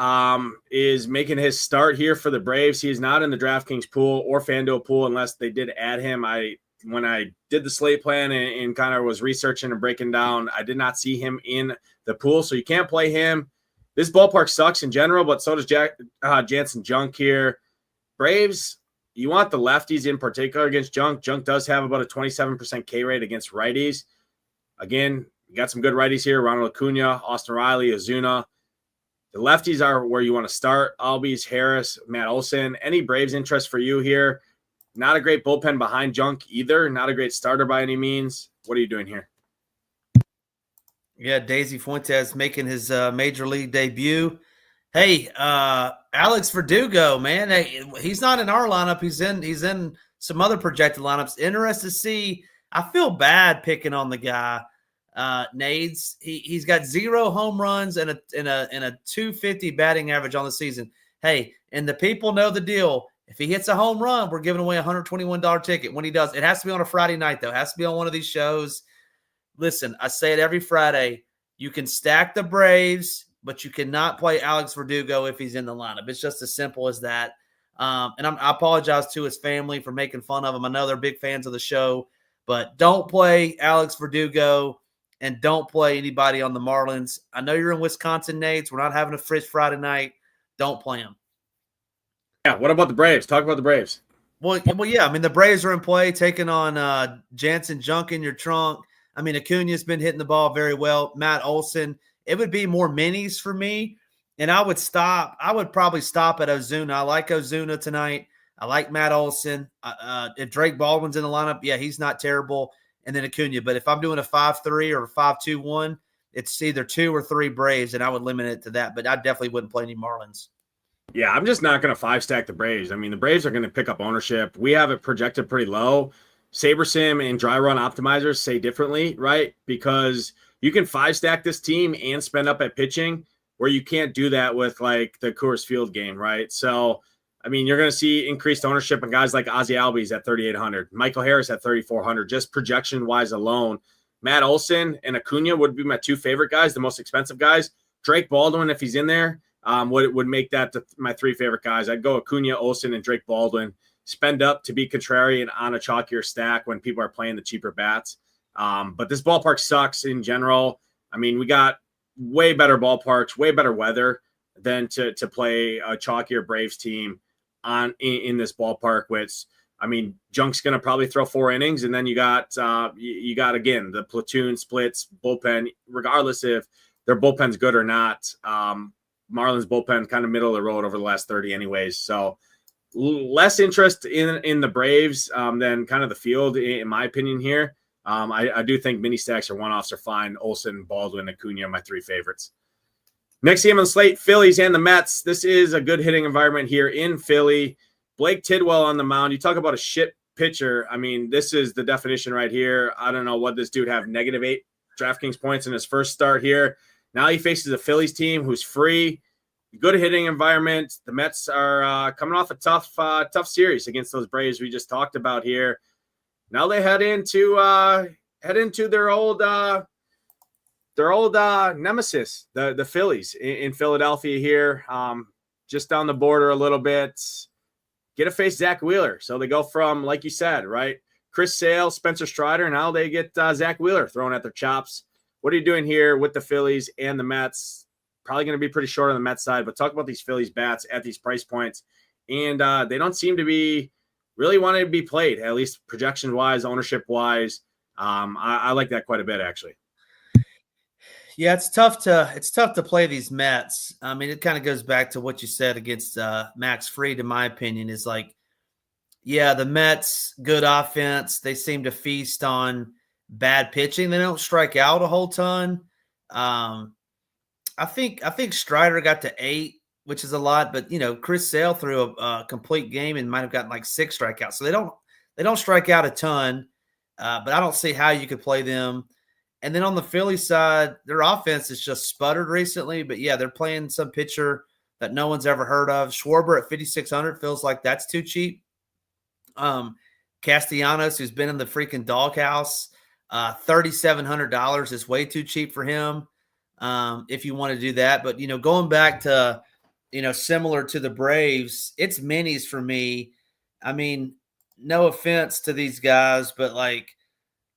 is making his start here for the Braves. He is not in the DraftKings pool or FanDuel pool unless they did add him. When I did the slate plan and kind of was researching and breaking down, I did not see him in the pool, so you can't play him. This ballpark sucks in general, but so does Jansen Junk here. Braves, you want the lefties in particular against Junk. Junk does have about a 27% K rate against righties. Again, you got some good righties here. Ronald Acuna, Austin Riley, Ozuna. The lefties are where you want to start. Albies, Harris, Matt Olson. Any Braves interest for you here? Not a great bullpen behind Junk either. Not a great starter by any means. What are you doing here? Yeah, Daisy Fuentes making his major league debut. Hey, Alex Verdugo, man. Hey, he's not in our lineup. He's in some other projected lineups. Interested to see. I feel bad picking on the guy. Nades. He's got 0 home runs and a 250 batting average on the season. Hey, and the people know the deal. If he hits a home run, we're giving away a $121 ticket. When he does, it has to be on a Friday night, though. It has to be on one of these shows. Listen, I say it every Friday. You can stack the Braves, but you cannot play Alex Verdugo if he's in the lineup. It's just as simple as that. And I apologize to his family for making fun of him. I know they're big fans of the show, but don't play Alex Verdugo. And don't play anybody on the Marlins. I know you're in Wisconsin, Nades. We're not having a Frisch Friday night. Don't play them. Yeah, what about the Braves? Talk about the Braves. Well, yeah. I mean, the Braves are in play, taking on Jansen Junk in your trunk. I mean, Acuna's been hitting the ball very well. Matt Olson. It would be more minis for me, and I would probably stop at Ozuna. I like Ozuna tonight. I like Matt Olson. If Drake Baldwin's in the lineup, yeah, he's not terrible. And then Acuna. But if I'm doing a 5-3 or a 5-2-1, it's either 2 or 3 Braves, and I would limit it to that. But I definitely wouldn't play any Marlins. Yeah, I'm just not going to 5-stack the Braves. I mean, the Braves are going to pick up ownership. We have it projected pretty low. SaberSim and Dry Run Optimizers say differently, right? Because you can 5-stack this team and spend up at pitching where you can't do that with like the Coors Field game, right? So, I mean, you're going to see increased ownership on guys like Ozzy Albies at 3,800, Michael Harris at 3,400, just projection-wise alone. Matt Olson and Acuna would be my 2 favorite guys, the most expensive guys. Drake Baldwin, if he's in there, would make that my 3 favorite guys. I'd go Acuna, Olson, and Drake Baldwin. Spend up to be contrarian on a chalkier stack when people are playing the cheaper bats. But this ballpark sucks in general. I mean, we got way better ballparks, way better weather than to play a chalkier Braves team in this ballpark, which, I mean, Junk's going to probably throw 4 innings, and then you got again, the platoon splits, bullpen, regardless if their bullpen's good or not. Marlins bullpen kind of middle of the road over the last 30 anyways. So less interest in the Braves than kind of the field, in my opinion here. I do think mini stacks or one-offs are fine. Olsen, Baldwin, Acuna, my 3 favorites. Next game on the slate, Phillies and the Mets. This is a good hitting environment here in Philly. Blake Tidwell on the mound. You talk about a shit pitcher. I mean, this is the definition right here. I don't know what this dude have, -8 DraftKings points in his first start here. Now he faces a Phillies team who's free. Good hitting environment. The Mets are coming off a tough series against those Braves we just talked about here. Now they head into their old nemesis, the Phillies in Philadelphia here, just down the border a little bit. Get to face Zach Wheeler. So they go from, like you said, right, Chris Sale, Spencer Strider. Now they get Zach Wheeler thrown at their chops. What are you doing here with the Phillies and the Mets? Probably going to be pretty short on the Mets side, but talk about these Phillies bats at these price points. And they don't seem to be really wanting to be played, at least projection-wise, ownership-wise. I like that quite a bit, actually. Yeah, it's tough to play these Mets. I mean, it kind of goes back to what you said against Max Fried, in my opinion, is like, yeah, the Mets, good offense. They seem to feast on bad pitching. They don't strike out a whole ton. I think Strider got to 8, which is a lot, but Chris Sale threw a complete game and might have gotten like 6 strikeouts. So they don't strike out a ton, but I don't see how you could play them. And then on the Philly side, their offense has just sputtered recently. But, yeah, they're playing some pitcher that no one's ever heard of. Schwarber at 5,600 feels like that's too cheap. Castellanos, who's been in the freaking doghouse, $3,700 is way too cheap for him if you want to do that. But, going back to, similar to the Braves, it's minis for me. I mean, no offense to these guys, but, like,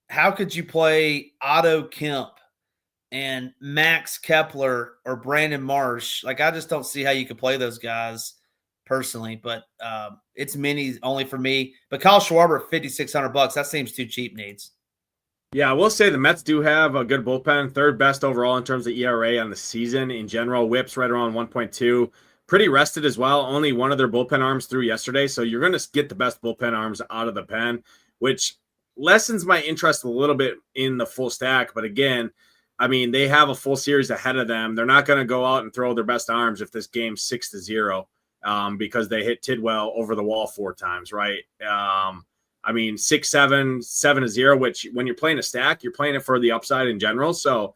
how could you play Otto Kemp and Max Kepler or Brandon Marsh? Like, I just don't see how you could play those guys personally, but it's minis only for me. But Kyle Schwarber at $5,600, that seems too cheap, Needs. Yeah, I will say the Mets do have a good bullpen, 3rd best overall in terms of ERA on the season in general. Whips right around 1.2. Pretty rested as well. Only one of their bullpen arms threw yesterday, so you're going to get the best bullpen arms out of the pen, which lessens my interest a little bit in the full stack. But again, I mean, they have a full series ahead of them. They're not going to go out and throw their best arms if this game's 6-0 because they hit Tidwell over the wall 4 times, right? I mean, 6-7, 7-0, which when you're playing a stack, you're playing it for the upside in general. So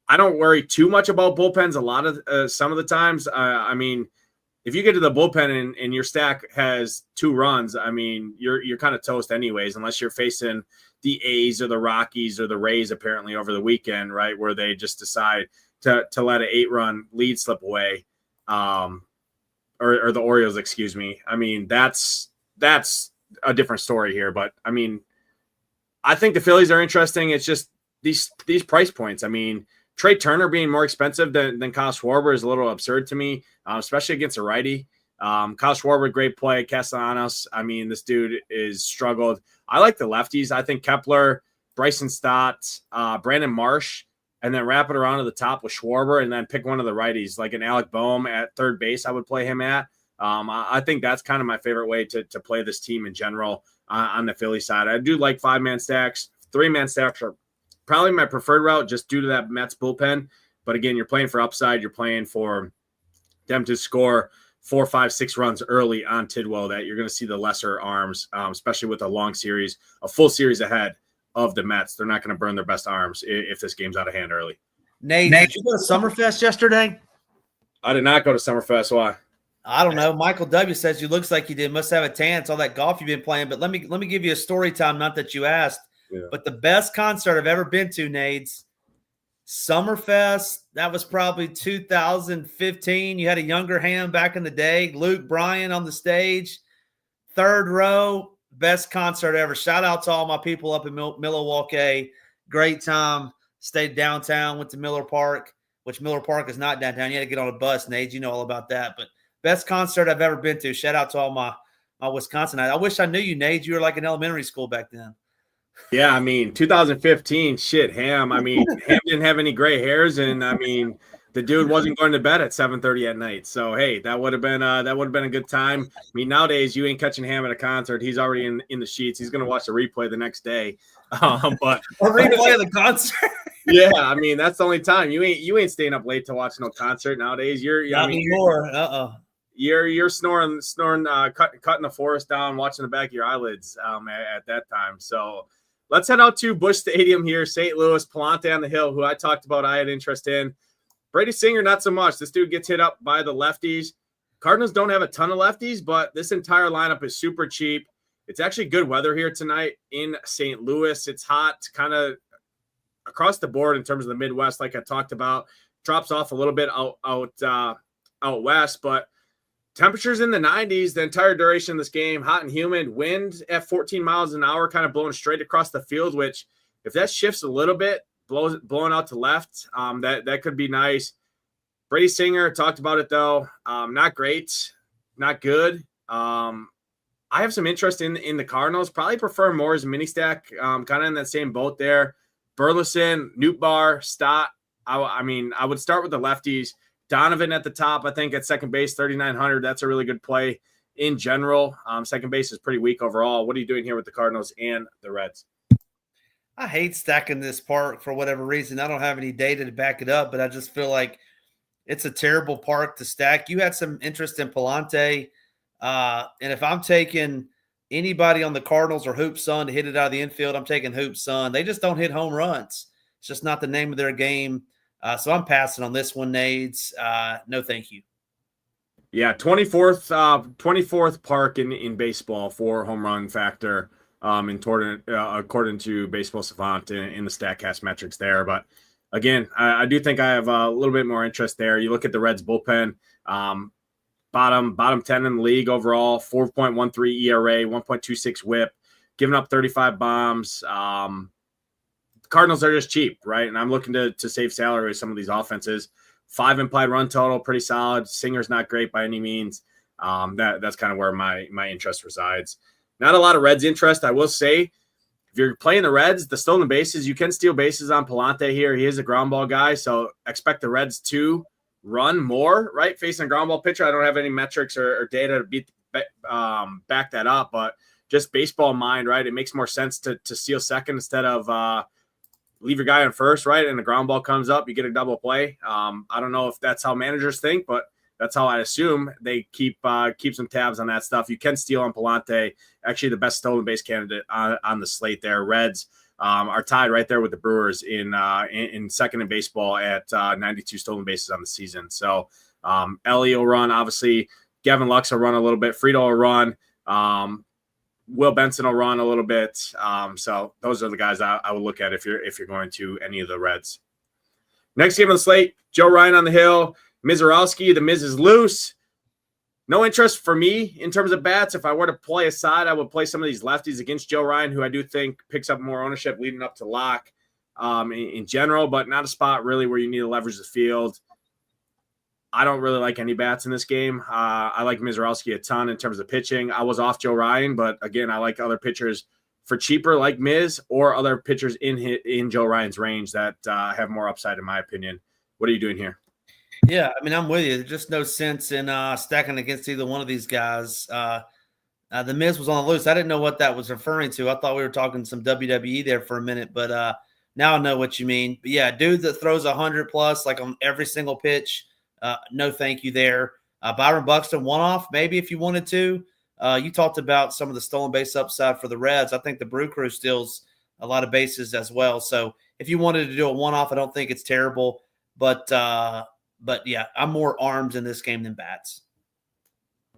I don't worry too much about bullpens a lot of some of the times. I mean, if you get to the bullpen and your stack has 2 runs, I mean, you're kind of toast anyways, unless you're facing the A's or the Rockies or the Rays apparently over the weekend, right, where they just decide to let an 8-run lead slip away, or the Orioles, excuse me. I mean, that's a different story here, but I mean, I think the Phillies are interesting. It's just these price points. I mean, Trey Turner being more expensive than Kyle Schwarber is a little absurd to me, especially against a righty. Kyle Schwarber, great play. Castellanos, I mean, this dude is struggled. I like the lefties. I think Kepler, Bryson Stott, Brandon Marsh, and then wrap it around to the top with Schwarber, and then pick one of the righties, like an Alec Boehm at 3rd base I would play him at. I think that's kind of my favorite way to play this team in general on the Philly side. I do like 5-man stacks. 3-man stacks are probably my preferred route just due to that Mets bullpen. But again, you're playing for upside. You're playing for them to score 4, 5, 6 runs early on Tidwell, that you're going to see the lesser arms, especially with a long series, a full series ahead of the Mets. They're not going to burn their best arms if this game's out of hand early. Nate, did you go to Summerfest yesterday? I did not go to Summerfest. Why? I don't know. Michael W. says you looks like you did. Must have a tan. It's all that golf you've been playing. But let me give you a story time, not that you asked. Yeah. But the best concert I've ever been to, Nades, Summerfest. That was probably 2015. You had a younger hand back in the day. Luke Bryan on the stage, 3rd row, best concert ever. Shout out to all my people up in Milwaukee. Great time. Stayed downtown, went to Miller Park, which Miller Park is not downtown. You had to get on a bus, Nate. You know all about that. But best concert I've ever been to. Shout out to all my Wisconsinites. I wish I knew you, Nate. You were like in elementary school back then. Yeah, I mean, 2015, shit, Ham. I mean, Ham didn't have any gray hairs, and I mean, the dude wasn't going to bed at 7:30 at night. So hey, that would have been a good time. I mean, nowadays you ain't catching Ham at a concert. He's already in the sheets. He's gonna watch the replay the next day. But a replay of the concert. Yeah, I mean, that's the only time you ain't staying up late to watch no concert nowadays. Not anymore. You're snoring, cutting the forest down, watching the back of your eyelids at that time. So let's head out to Busch Stadium here, St. Louis. Palante on the hill, who I talked about, I had interest in. Brady Singer, not so much. This dude gets hit up by the lefties. Cardinals don't have a ton of lefties, but this entire lineup is super cheap. It's actually good weather here tonight in St. Louis. It's hot, kind of across the board in terms of the Midwest, like I talked about. Drops off a little bit out west, but temperatures in the 90s the entire duration of this game. Hot and humid. Wind at 14 miles an hour, kind of blowing straight across the field, which if that shifts a little bit, blowing out to left, that could be nice. Brady Singer, talked about it though. Not great, not good. I have some interest in the Cardinals. Probably prefer more as a mini stack, kind of in that same boat there. Burleson, Nootbaar, Stott. I mean, I would start with the lefties. Donovan at the top, I think at second base, 3,900. That's a really good play in general. Second base is pretty weak overall. What are you doing here with the Cardinals and the Reds? I hate stacking this park for whatever reason. I don't have any data to back it up, but I just feel like it's a terrible park to stack. You had some interest in Palante. And if I'm taking anybody on the Cardinals or Hoop Sun to hit it out of the infield, I'm taking Hoop Sun. They just don't hit home runs. It's just not the name of their game. So I'm passing on this one, Nades. No, thank you. Yeah, 24th park in baseball for home run factor. According to Baseball Savant in the StatCast metrics there. But again, I do think I have a little bit more interest there. You look at the Reds bullpen, bottom 10 in the league overall, 4.13 ERA, 1.26 whip, giving up 35 bombs. Cardinals are just cheap, right? And I'm looking to save salary with some of these offenses. 5 implied run total, pretty solid. Singer's not great by any means. That's kind of where my interest resides. Not a lot of Reds interest, I will say. If you're playing the Reds, the stolen bases, you can steal bases on Palante here. He is a ground ball guy, so expect the Reds to run more, right? Facing a ground ball pitcher, I don't have any metrics or data to back that up, but just baseball mind, right? It makes more sense to steal second instead of leave your guy on first, right? And the ground ball comes up, you get a double play. I don't know if that's how managers think, but that's how I assume they keep some tabs on that stuff. You can steal on Palante, actually the best stolen base candidate on the slate there. Reds are tied right there with the Brewers in second in baseball at 92 stolen bases on the season. So Ellie will run, obviously. Gavin Lux will run a little bit. Friedel will run. Will Benson will run a little bit. So those are the guys I would look at if you're going to any of the Reds. Next game on the slate, Joe Ryan on the hill. Mizorowski, the Miz is loose. No interest for me in terms of bats. If I were to play a side, I would play some of these lefties against Joe Ryan, who I do think picks up more ownership leading up to lock in general, but not a spot really where you need to leverage the field. I don't really like any bats in this game. I like Mizorowski a ton in terms of pitching. I was off Joe Ryan, but again, I like other pitchers for cheaper like Miz or other pitchers in Joe Ryan's range that have more upside in my opinion. What are you doing here? Yeah, I mean, I'm with you. There's just no sense in stacking against either one of these guys. The Miz was on the loose. I didn't know what that was referring to. I thought we were talking some WWE there for a minute, but now I know what you mean. But yeah, dude that throws 100 plus like on every single pitch, no thank you there. Byron Buxton, one-off maybe if you wanted to. You talked about some of the stolen base upside for the Reds. I think the Brew Crew steals a lot of bases as well. So if you wanted to do a one-off, I don't think it's terrible. But yeah, I'm more arms in this game than bats.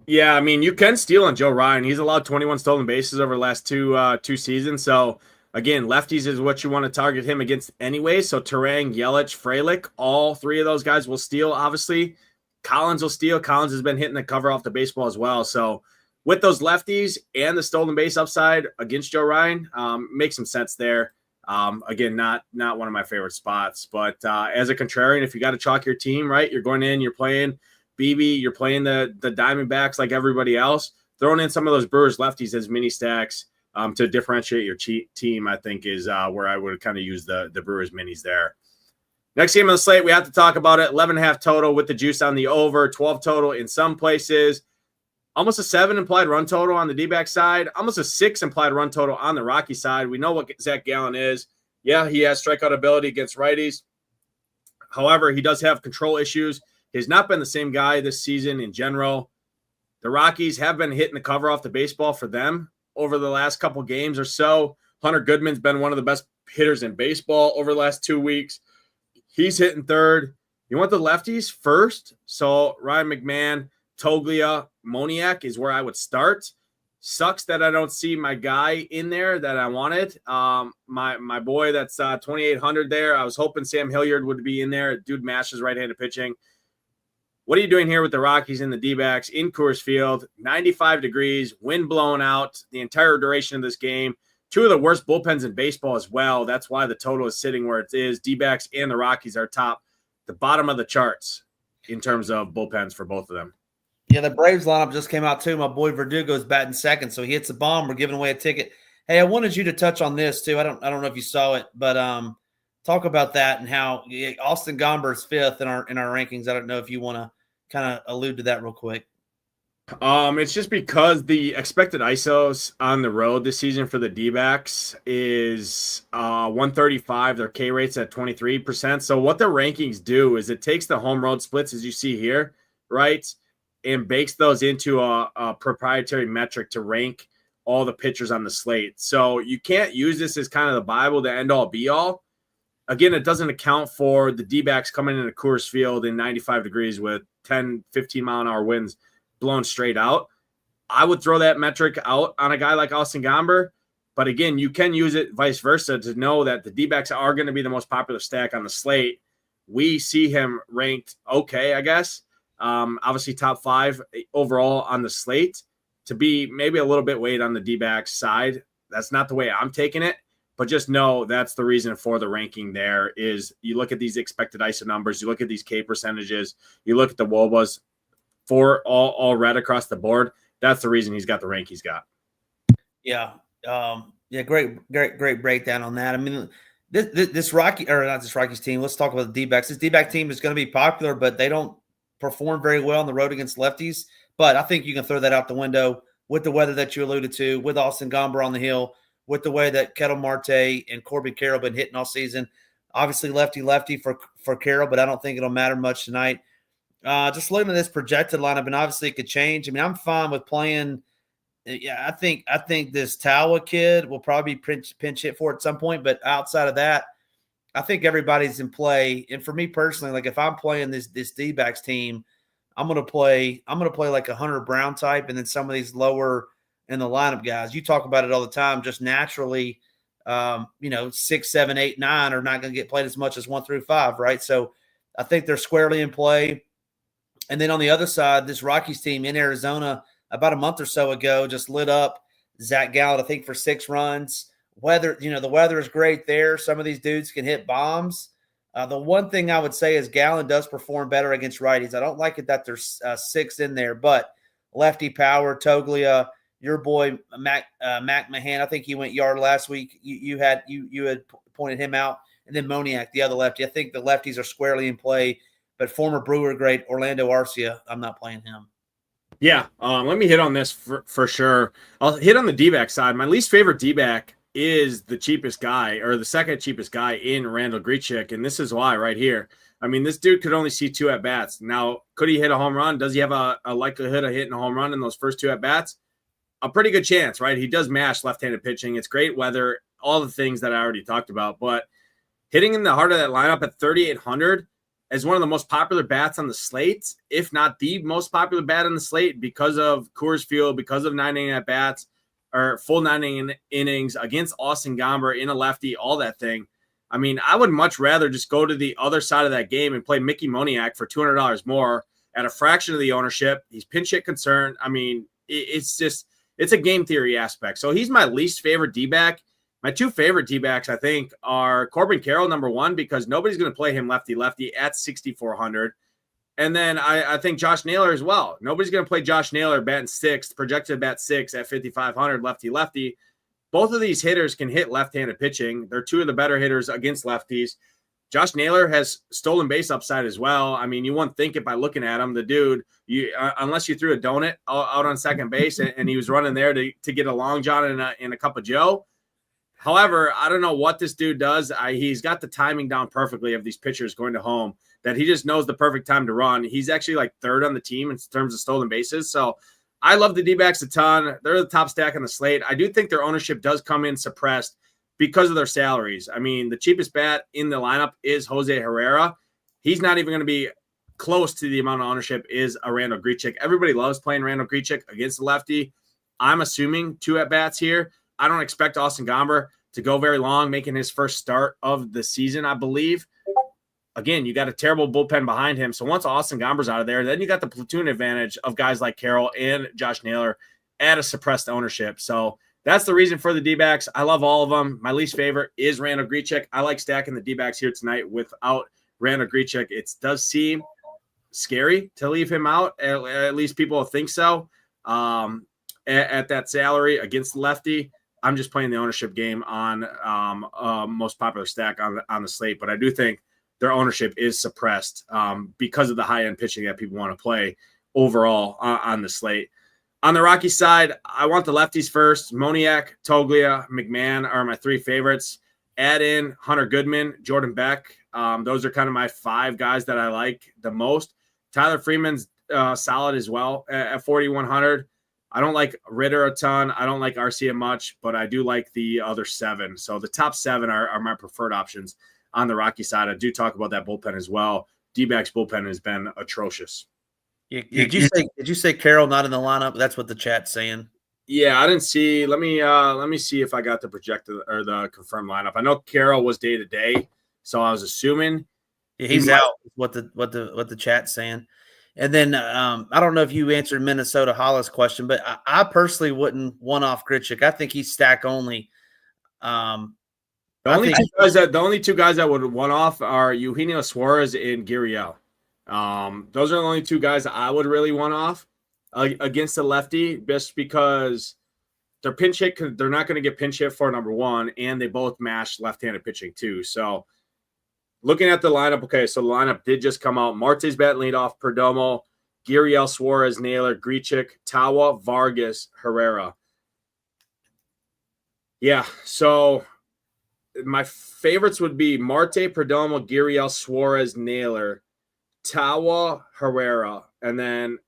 Yeah, I mean, you can steal on Joe Ryan. He's allowed 21 stolen bases over the last two seasons. So, again, lefties is what you want to target him against anyway. So, Turang, Yelich, Frelick, all three of those guys will steal, obviously. Collins will steal. Collins has been hitting the cover off the baseball as well. So, with those lefties and the stolen base upside against Joe Ryan, makes some sense there. Again, not one of my favorite spots, but as a contrarian, if you got to chalk your team, right, you're going in, you're playing BB, you're playing the Diamondbacks like everybody else, throwing in some of those Brewers lefties as mini stacks to differentiate your team, I think is where I would kind of use the Brewers minis there. Next game on the slate, we have to talk about it. 11.5 total with the juice on the over, 12 total in some places. Almost a 7 implied run total on the D-back side. Almost a 6 implied run total on the Rocky side. We know what Zach Gallen is. Yeah, he has strikeout ability against righties. However, he does have control issues. He's not been the same guy this season in general. The Rockies have been hitting the cover off the baseball for them over the last couple games or so. Hunter Goodman's been one of the best hitters in baseball over the last 2 weeks. He's hitting third. You want the lefties first. So Ryan McMahon, Toglia, Moniak is where I would start. Sucks that I don't see my guy in there that I wanted. My boy that's 2,800 there. I was hoping Sam Hilliard would be in there. Dude mashes right-handed pitching. What are you doing here with the Rockies and the D-backs in Coors Field? 95 degrees, wind blowing out the entire duration of this game. Two of the worst bullpens in baseball as well. That's why the total is sitting where it is. D-backs and the Rockies are top, the bottom of the charts in terms of bullpens for both of them. Yeah, the Braves lineup just came out too. My boy Verdugo's batting second, so he hits a bomb. We're giving away a ticket. Hey, I wanted you to touch on this too. I don't know if you saw it, but talk about that and how Austin Gomber's fifth in our rankings. I don't know if you want to kind of allude to that real quick. It's just because the expected ISOs on the road this season for the D-backs is 135. Their K rate's at 23%. So what the rankings do is it takes the home road splits, as you see here, right, and bakes those into a proprietary metric to rank all the pitchers on the slate. So you can't use this as kind of the Bible to end all be all. Again, it doesn't account for the D-backs coming into Coors Field in 95 degrees with 10, 15 mile an hour winds blown straight out. I would throw that metric out on a guy like Austin Gomber. But again, you can use it vice versa to know that the D-backs are going to be the most popular stack on the slate. We see him ranked okay, I guess. Obviously top 5 overall on the slate to be maybe a little bit weight on the D-backs side. That's not the way I'm taking it, but just know that's the reason for the ranking there is you look at these expected ISO numbers, you look at these K percentages, you look at the WOBAs for all red across the board. That's the reason he's got the rank he's got. Yeah. Great breakdown on that. I mean, this Rocky, or not this Rockies team, let's talk about the D-backs. This D-back team is going to be popular, but they don't perform very well on the road against lefties. But I think you can throw that out the window with the weather that you alluded to, with Austin Gomber on the hill, with the way that Ketel Marte and Corbin Carroll been hitting all season. Obviously lefty for Carroll, but I don't think it'll matter much tonight. Just looking at this projected lineup, and obviously it could change. I mean, I'm fine with playing. Yeah, I think this Tawa kid will probably pinch hit for it at some point, but outside of that, I think everybody's in play. And for me personally, like if I'm playing this D-backs team, I'm gonna play like a Hunter Brown type, and then some of these lower in the lineup guys. You talk about it all the time. Just naturally, 6, 7, 8, 9 are not gonna get played as much as 1 through 5, right? So I think they're squarely in play. And then on the other side, this Rockies team in Arizona about a month or so ago just lit up Zach Gallen, I think, for 6 runs. The weather is great there. Some of these dudes can hit bombs. The one thing I would say is Gallen does perform better against righties. I don't like it that there's 6 in there, but lefty power, Toglia, your boy Mac Mahan, I think he went yard last week. You had pointed him out, and then Moniak, the other lefty. I think the lefties are squarely in play. But former Brewer great Orlando Arcia, I'm not playing him. Yeah, let me hit on this for sure. I'll hit on the D-back side. My least favorite D-back is the cheapest guy, or the second cheapest guy in Randall Grichuk, and this is why right here. I mean, this dude could only see 2 at-bats. Now, could he hit a home run? Does he have a likelihood of hitting a home run in those first 2 at-bats? A pretty good chance, right? He does mash left-handed pitching. It's great weather, all the things that I already talked about. But hitting in the heart of that lineup at 3,800 as one of the most popular bats on the slate, if not the most popular bat on the slate, because of Coors Field, because of 9 inning at bats or full 9 innings against Austin Gomber in a lefty, all that thing. I mean, I would much rather just go to the other side of that game and play Mickey Moniak for $200 more at a fraction of the ownership. He's pinch hit concerned. I mean, it's a game theory aspect. So he's my least favorite D-back. My two favorite D-backs, I think, are Corbin Carroll, number one, because nobody's going to play him lefty-lefty at 6,400. And then I think Josh Naylor as well. Nobody's going to play Josh Naylor batting sixth, projected to bat six at 5,500 lefty-lefty. Both of these hitters can hit left-handed pitching. They're two of the better hitters against lefties. Josh Naylor has stolen base upside as well. I mean, you wouldn't think it by looking at him. The dude, unless you threw a donut out on second base and he was running there to get a long john and a cup of Joe. However, I don't know what this dude does. He's got the timing down perfectly of these pitchers going to home, that he just knows the perfect time to run. He's actually like third on the team in terms of stolen bases. So I love the D-backs a ton. They're the top stack on the slate. I do think their ownership does come in suppressed because of their salaries. I mean, the cheapest bat in the lineup is Jose Herrera. He's not even going to be close to the amount of ownership is a Randall Grichuk. Everybody loves playing Randall Grichuk against the lefty. I'm assuming 2 at-bats here. I don't expect Austin Gomber to go very long, making his first start of the season, I believe. Again, you got a terrible bullpen behind him. So once Austin Gomber's out of there, then you got the platoon advantage of guys like Carroll and Josh Naylor at a suppressed ownership. So that's the reason for the D-backs. I love all of them. My least favorite is Randall Grichuk. I like stacking the D-backs here tonight without Randall Grichuk. It does seem scary to leave him out. At least people think so. At that salary against the lefty, I'm just playing the ownership game on most popular stack on the slate. But I do think their ownership is suppressed because of the high-end pitching that people want to play overall on the slate. On the Rocky side, I want the lefties first. Moniak, Toglia, McMahon are my 3 favorites. Add in Hunter Goodman, Jordan Beck. Those are kind of my 5 guys that I like the most. Tyler Freeman's solid as well at 4,100. I don't like Ritter a ton. I don't like Arcia much, but I do like the other 7. So the top 7 are my preferred options on the Rocky side. I do talk about that bullpen as well. D-backs bullpen has been atrocious. Did you say Carroll not in the lineup? That's what the chat's saying. Yeah, I didn't see. Let me see if I got the projected or the confirmed lineup. I know Carroll was day to day, so I was assuming he's out. What the chat's saying. And then I don't know if you answered Minnesota Hollis' question, but I personally wouldn't one-off Grichuk. I think he's stack only. The only two guys that would one-off are Eugenio Suarez and Gurriel. Those are the only 2 guys that I would really one-off against the lefty, just because they're pinch hit. They're not going to get pinch hit for number 1, and they both mash left-handed pitching too. So looking at the lineup, okay, so the lineup did just come out. Marte's batting leadoff, Perdomo, Gurriel, Suarez, Naylor, Grichuk, Tawa, Vargas, Herrera. Yeah, so my favorites would be Marte, Perdomo, Gurriel, Suarez, Naylor, Tawa, Herrera, and then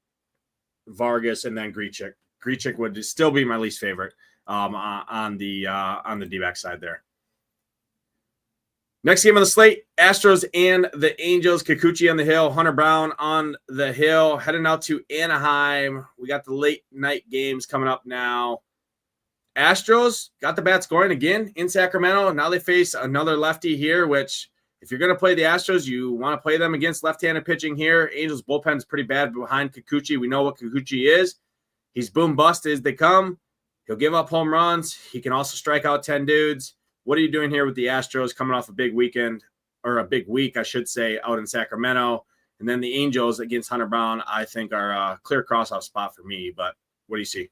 Vargas, and then Grichuk. Grichuk would still be my least favorite on the D-back side there. Next game on the slate, Astros and the Angels. Kikuchi on the hill, Hunter Brown on the hill, heading out to Anaheim. We got the late night games coming up now. Astros got the bats going again in Sacramento. Now they face another lefty here, which if you're going to play the Astros, you want to play them against left-handed pitching here. Angels bullpen is pretty bad behind Kikuchi. We know what Kikuchi is. He's boom bust as they come. He'll give up home runs. He can also strike out 10 dudes. What are you doing here with the Astros coming off a big weekend, or a big week, I should say, out in Sacramento? And then the Angels against Hunter Brown, I think, are a clear cross-off spot for me. But what do you see?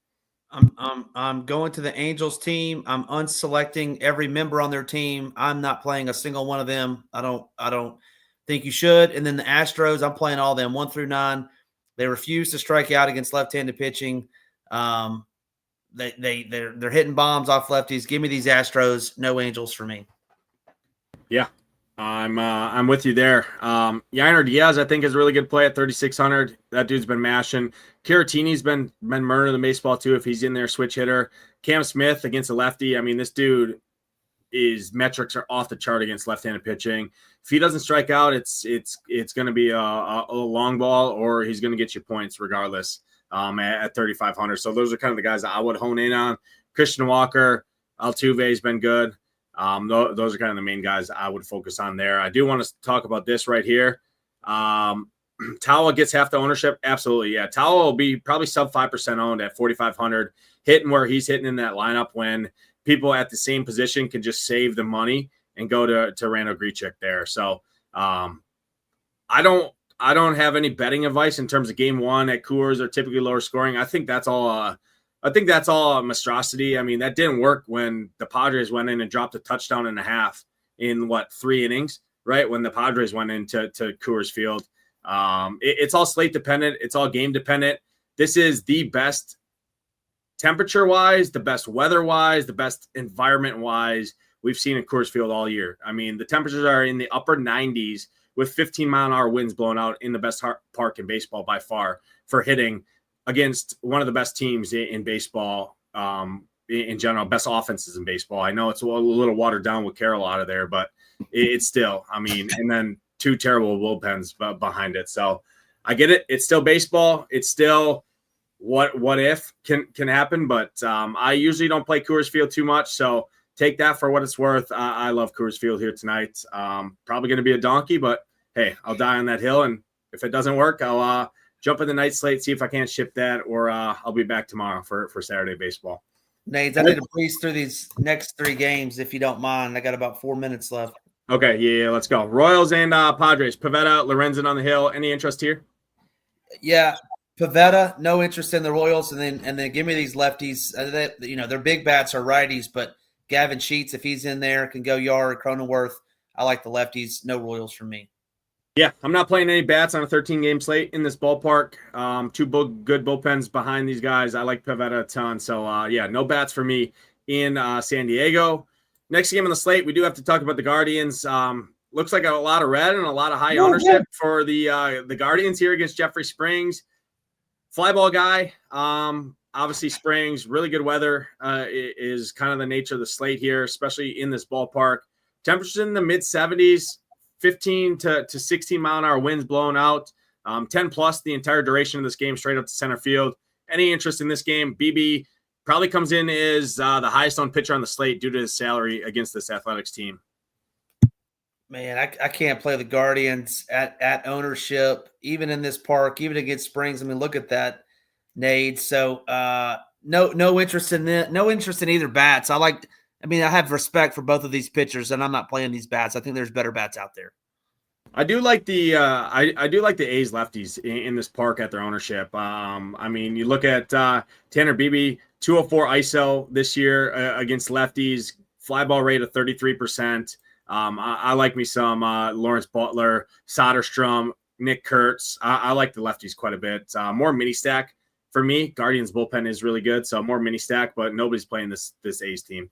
I'm going to the Angels team. I'm unselecting every member on their team. I'm not playing a single one of them. I don't think you should. And then the Astros, I'm playing all them 1 through 9. They refuse to strike out against left-handed pitching. They're hitting bombs off lefties. Give me these Astros. No Angels for me. Yeah, I'm with you there. Yainer Diaz, I think, is a really good play at 3,600. That dude's been mashing. Caratini's been murdering the baseball too if he's in there, switch hitter. Cam Smith against a lefty. I mean, this dude, his metrics are off the chart against left-handed pitching. If he doesn't strike out, it's going to be a long ball, or he's going to get you points regardless. At 3,500. So those are kind of the guys that I would hone in on. Christian Walker, Altuve has been good. Those are kind of the main guys I would focus on there. I do want to talk about this right here. Tawa gets half the ownership. Absolutely. Yeah. Tawa will be probably sub 5% owned at 4,500, hitting where he's hitting in that lineup when people at the same position can just save the money and go to Randall Grichuk there. So I don't have any betting advice in terms of game one at Coors are typically lower scoring. I think that's all a monstrosity. I mean, that didn't work when the Padres went in and dropped a touchdown and a half in 3 innings, right? When the Padres went into Coors Field. It's all slate dependent. It's all game dependent. This is the best temperature wise, the best weather wise, the best environment wise we've seen in Coors Field all year. I mean, the temperatures are in the upper 90s with 15-mile-an-hour winds blowing out in the best park in baseball by far for hitting against one of the best teams in baseball in general, best offenses in baseball. I know it's a little watered down with Carroll out of there, but it's still, I mean, and then 2 terrible bullpens behind it. So I get it. It's still baseball. It's still what if can happen, but I usually don't play Coors Field too much. So take that for what it's worth. I love Coors Field here tonight. Probably going to be a donkey, but hey, I'll die on that hill. And if it doesn't work, I'll jump in the night slate, see if I can't ship that, or I'll be back tomorrow for Saturday baseball. Nate, I need to breeze through these next 3 games if you don't mind. I got about 4 minutes left. Okay, yeah, let's go. Royals and Padres. Pivetta, Lorenzen on the hill. Any interest here? Yeah, Pivetta, no interest in the Royals, and then give me these lefties. Their big bats are righties, but Gavin Sheets, if he's in there, can go yard. Cronenworth, I like the lefties. No Royals for me. Yeah, I'm not playing any bats on a 13-game slate in this ballpark. 2 good bullpens behind these guys. I like Pivetta a ton. So, yeah, no bats for me in San Diego. Next game on the slate, we do have to talk about the Guardians. Looks like a lot of red and a lot of high ownership for the Guardians here against Jeffrey Springs. Fly ball guy. Obviously, Springs, really good weather is kind of the nature of the slate here, especially in this ballpark. Temperatures in the mid-70s, 15 to 16 mile-an-hour winds blowing out, 10-plus the entire duration of this game straight up to center field. Any interest in this game? BB probably comes in as the highest owned pitcher on the slate due to his salary against this Athletics team. Man, I can't play the Guardians at ownership, even in this park, even against Springs. I mean, look at that, Nade. So no interest in it. No interest in either bats. I have respect for both of these pitchers, and I'm not playing these bats. I think there's better bats out there. I do like the I do like the A's lefties in this park at their ownership. I mean, you look at Tanner Beebe, 204 ISO this year against lefties, fly ball rate of 33%. I like me some Lawrence Butler, Soderstrom, Nick Kurtz. I like the lefties quite a bit. More mini stack for me. Guardians bullpen is really good, so more mini stack, but nobody's playing this A's team.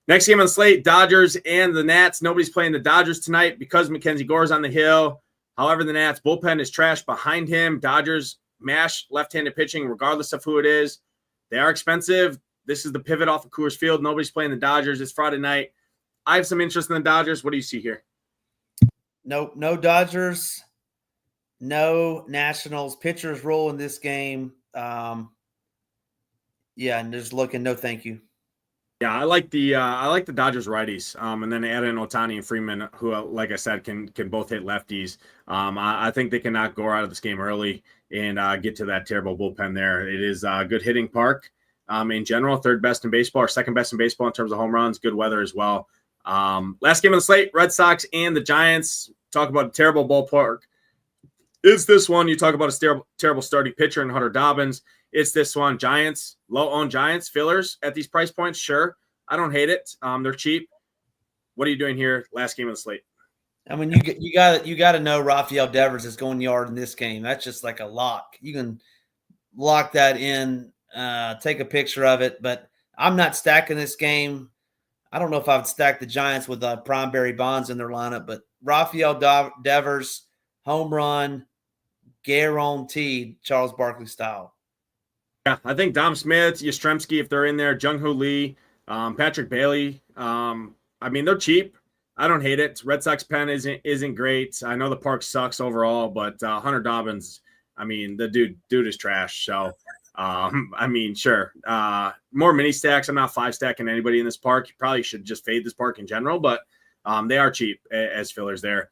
Next game on the slate, Dodgers and the Nats. Nobody's playing the Dodgers tonight because Mackenzie Gore's on the hill. However, the Nats bullpen is trash behind him. Dodgers mash left-handed pitching regardless of who it is. They are expensive. This is the pivot off of Coors Field. Nobody's playing the Dodgers. It's Friday night. I have some interest in the Dodgers. What do you see here? No Dodgers, no Nationals. Pitchers roll in this game. And just looking, no thank you. Yeah, I like the Dodgers righties, and then add in Ohtani and Freeman, who, like I said, can both hit lefties. I think they can knock Gore out of this game early and get to that terrible bullpen there. It is a good hitting park in general, third best in baseball or second best in baseball in terms of home runs. Good weather as well. Last game on the slate, Red Sox and the Giants. Talk about a terrible ballpark. Is this one? You talk about a terrible starting pitcher in Hunter Dobbins. It's this one. Giants, low-owned Giants, fillers at these price points. Sure, I don't hate it. They're cheap. What are you doing here? Last game of the slate. I mean, you got to know Rafael Devers is going yard in this game. That's just like a lock. You can lock that in, take a picture of it. But I'm not stacking this game. I don't know if I would stack the Giants with Prime Barry Bonds in their lineup, but Rafael Devers, home run, guaranteed, Charles Barkley style. Yeah, I think Dom Smith, Yastrzemski, if they're in there, Jung-Hoo Lee, Patrick Bailey. I mean, they're cheap. I don't hate it. Red Sox pen isn't great. I know the park sucks overall, but Hunter Dobbins, I mean, the dude is trash. So, I mean, sure. More mini stacks. I'm not 5-stacking anybody in this park. You probably should just fade this park in general, but they are cheap as fillers there.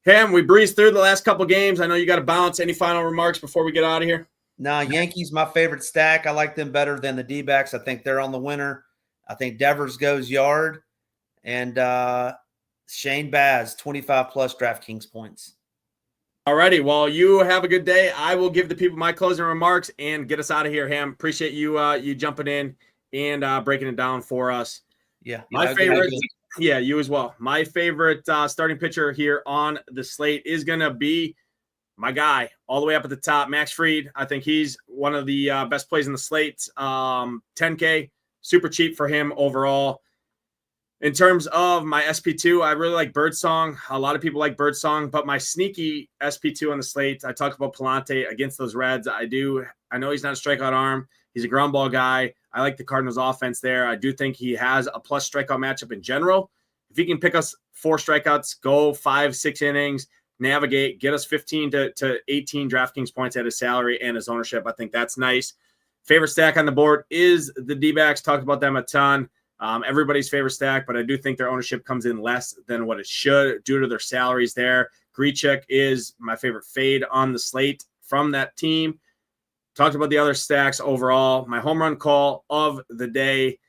Cam, we breezed through the last couple games. I know you got to bounce. Any final remarks before we get out of here? No, Yankees, my favorite stack. I like them better than the D-backs. I think they're on the winner. I think Devers goes yard, and Shane Baz 25+ DraftKings points. Alrighty, well, you have a good day. I will give the people my closing remarks and get us out of here, Ham. Appreciate you you jumping in and breaking it down for us. Yeah, my favorite. Yeah, you as well. My favorite starting pitcher here on the slate is gonna be my guy all the way up at the top, Max Fried. I think he's one of the best plays in the slate. 10K, super cheap for him overall. In terms of my SP2, I really like Birdsong. A lot of people like Birdsong, but my sneaky SP2 on the slate, I talked about Palante against those Reds. I know he's not a strikeout arm. He's a ground ball guy. I like the Cardinals offense there. I do think he has a plus strikeout matchup in general. If he can pick us 4 strikeouts, go 5-6 innings, navigate, get us 15 to 18 DraftKings points at his salary and his ownership, I think that's nice. Favorite stack on the board is the D-backs. Talked about them a ton. Everybody's favorite stack, but I do think their ownership comes in less than what it should due to their salaries there. Grichuk is my favorite fade on the slate from that team. Talked about the other stacks overall. My home run call of the day.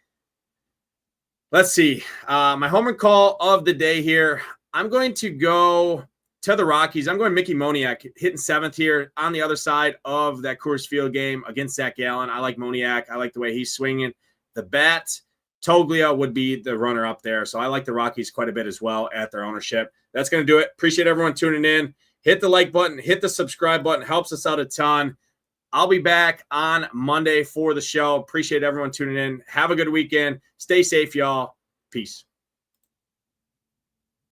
Let's see. My home run call of the day here. I'm going to go to the Rockies. I'm going Mickey Moniak hitting 7th here on the other side of that Coors Field game against Zach Gallen. I like Moniak. I like the way he's swinging the bat. Toglia would be the runner up there. So I like the Rockies quite a bit as well at their ownership. That's going to do it. Appreciate everyone tuning in. Hit the like button. Hit the subscribe button. Helps us out a ton. I'll be back on Monday for the show. Appreciate everyone tuning in. Have a good weekend. Stay safe, y'all. Peace.